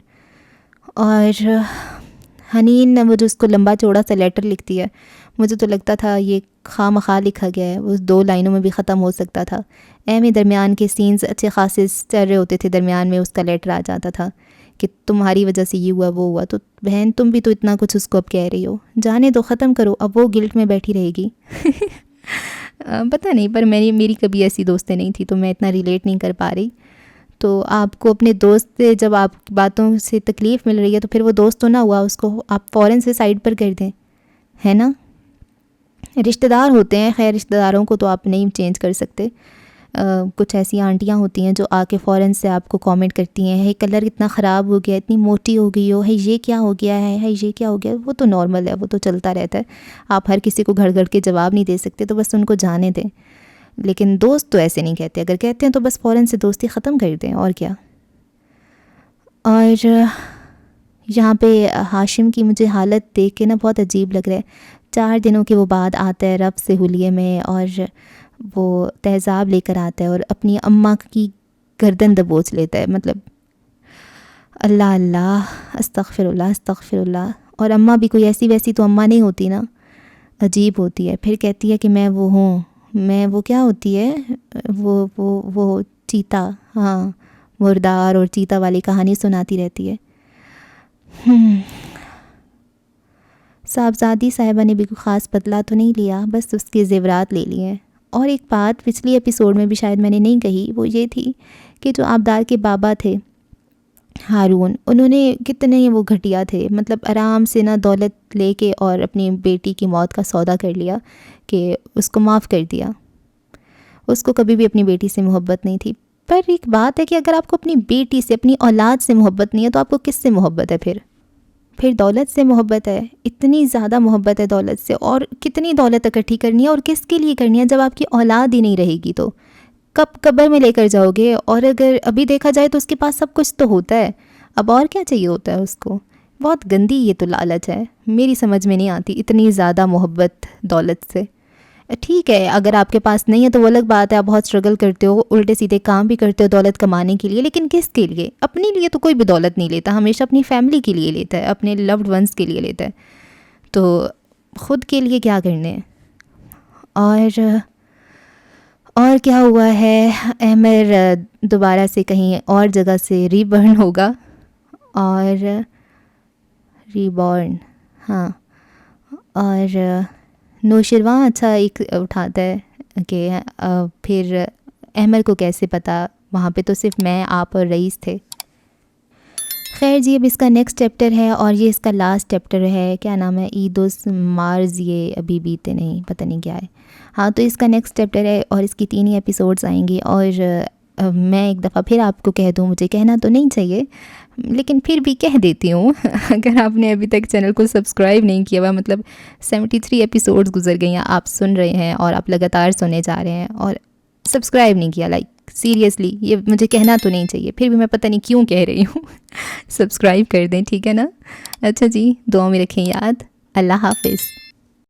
اور حنین وہ جو اس کو لمبا چوڑا سا لیٹر لکھتی ہے، مجھے تو لگتا تھا یہ خواہ مخواہ لکھا گیا ہے، وہ 2 لائنوں میں بھی ختم ہو سکتا تھا۔ میں درمیان کے سینز اچھے خاصے چل رہے ہوتے تھے، درمیان میں اس کا لیٹر آ جاتا تھا کہ تمہاری وجہ سے یہ ہوا وہ ہوا، تو بہن تم بھی تو اتنا کچھ اس کو اب کہہ رہی ہو، جانے دو، ختم کرو، اب وہ گلٹ میں بیٹھی رہے گی۔ پتہ نہیں، پر میری کبھی ایسی دوستیں نہیں تھی، تو میں اتنا ریلیٹ نہیں کر پا رہی۔ تو آپ کو اپنے دوست سے جب آپ باتوں سے تکلیف مل رہی ہے تو پھر وہ دوست تو نہ ہوا، اس کو آپ فوراً سے سائڈ پر کر دیں، ہے نا؟ رشتہ دار ہوتے ہیں، خیر رشتہ داروں کو تو آپ نہیں چینج کر سکتے۔ کچھ ایسی آنٹیاں ہوتی ہیں جو آ کے فوراً سے آپ کو کامنٹ کرتی ہیں، ہے کلر اتنا خراب ہو گیا، اتنی موٹی ہو گئی ہو، ہے یہ کیا ہو گیا ہے یہ کیا ہو گیا۔ وہ تو نارمل ہے، وہ تو چلتا رہتا ہے، آپ ہر کسی کو گھڑ گھڑ کے جواب نہیں دے سکتے، تو بس ان کو جانے دیں۔ لیکن دوست تو ایسے نہیں کہتے، اگر کہتے ہیں تو بس فوراً سے دوستی ختم کر دیں، اور کیا۔ اور یہاں پہ ہاشم کی مجھے حالت دیکھ کے نا بہت عجیب لگ رہا ہے۔ 4 دنوں کے وہ بعد آتا ہے رب سے حلیے میں، اور وہ تیزاب لے کر آتا ہے اور اپنی اماں کی گردن دبوچ لیتا ہے۔ مطلب اللہ اللہ، استغفر اللہ استغفر اللہ. اور اماں بھی کوئی ایسی ویسی تو اماں نہیں ہوتی نا، عجیب ہوتی ہے. پھر کہتی ہے کہ میں وہ ہوں، میں وہ کیا ہوتی ہے، وہ چیتا. ہاں، مردار اور چیتا والی کہانی سناتی رہتی ہے. صاحبزادی صاحبہ نے بھی کوئی خاص بدلہ تو نہیں لیا، بس اس کے زیورات لے لیے ہیں. اور ایک بات پچھلی ایپیسوڈ میں بھی شاید میں نے نہیں کہی، وہ یہ تھی کہ جو آبدار کے بابا تھے ہارون، انہوں نے کتنے وہ گھٹیا تھے، مطلب آرام سے نا دولت لے کے اور اپنی بیٹی کی موت کا سودا کر لیا کہ اس کو معاف کر دیا. اس کو کبھی بھی اپنی بیٹی سے محبت نہیں تھی. پر ایک بات ہے کہ اگر آپ کو اپنی بیٹی سے، اپنی اولاد سے محبت نہیں ہے تو آپ کو کس سے محبت ہے؟ پھر دولت سے محبت ہے. اتنی زیادہ محبت ہے دولت سے. اور کتنی دولت اکٹھی کرنی ہے اور کس کے لیے کرنی ہے جب آپ کی اولاد ہی نہیں رہے گی؟ تو کب قبر میں لے کر جاؤ گے؟ اور اگر ابھی دیکھا جائے تو اس کے پاس سب کچھ تو ہوتا ہے، اب اور کیا چاہیے ہوتا ہے اس کو؟ بہت گندی یہ تو لالچ ہے، میری سمجھ میں نہیں آتی اتنی زیادہ محبت دولت سے. ٹھیک ہے اگر آپ کے پاس نہیں ہے تو وہ الگ بات ہے، آپ بہت اسٹرگل کرتے ہو، الٹے سیدھے کام بھی کرتے ہو دولت کمانے کے لیے، لیکن کس کے لیے؟ اپنے لیے تو کوئی بھی دولت نہیں لیتا، ہمیشہ اپنی فیملی کے لیے لیتا ہے، اپنے لوڈ ونس کے لیے لیتا ہے. تو خود کے لیے کیا کرنے. اور کیا ہوا ہے، احمر دوبارہ سے کہیں اور جگہ سے ری برن ہوگا، اور ری بورن. ہاں، اور نوشرواں اچھا ایک اٹھاتا ہے کہ پھر احمر کو کیسے پتہ، وہاں پہ تو صرف میں، آپ اور رئیس تھے. خیر جی، اب اس کا نیکسٹ چیپٹر ہے اور یہ اس کا لاسٹ چیپٹر ہے. کیا نام ہے؟ ایدوس مارز، یہ ابھی بیتے نہیں، پتہ نہیں کیا ہے. ہاں، تو اس کا نیکسٹ چیپٹر ہے اور اس کی 3 ہی ایپیسوڈز آئیں گی. اور میں ایک دفعہ پھر آپ کو کہہ دوں، مجھے کہنا تو نہیں چاہیے لیکن پھر بھی کہہ دیتی ہوں. اگر آپ نے ابھی تک چینل کو سبسکرائب نہیں کیا ہوا، مطلب 73 ایپیسوڈز گزر گئی ہیں، آپ سن رہے ہیں اور آپ لگاتار سنے جا رہے ہیں اور سبسکرائب نہیں کیا، لائک سیریسلی یہ مجھے کہنا تو نہیں چاہیے، پھر بھی میں پتہ نہیں کیوں کہہ رہی ہوں. سبسکرائب کر دیں، ٹھیک ہے نا؟ اچھا جی، دعاؤں میں رکھیں یاد. اللہ حافظ.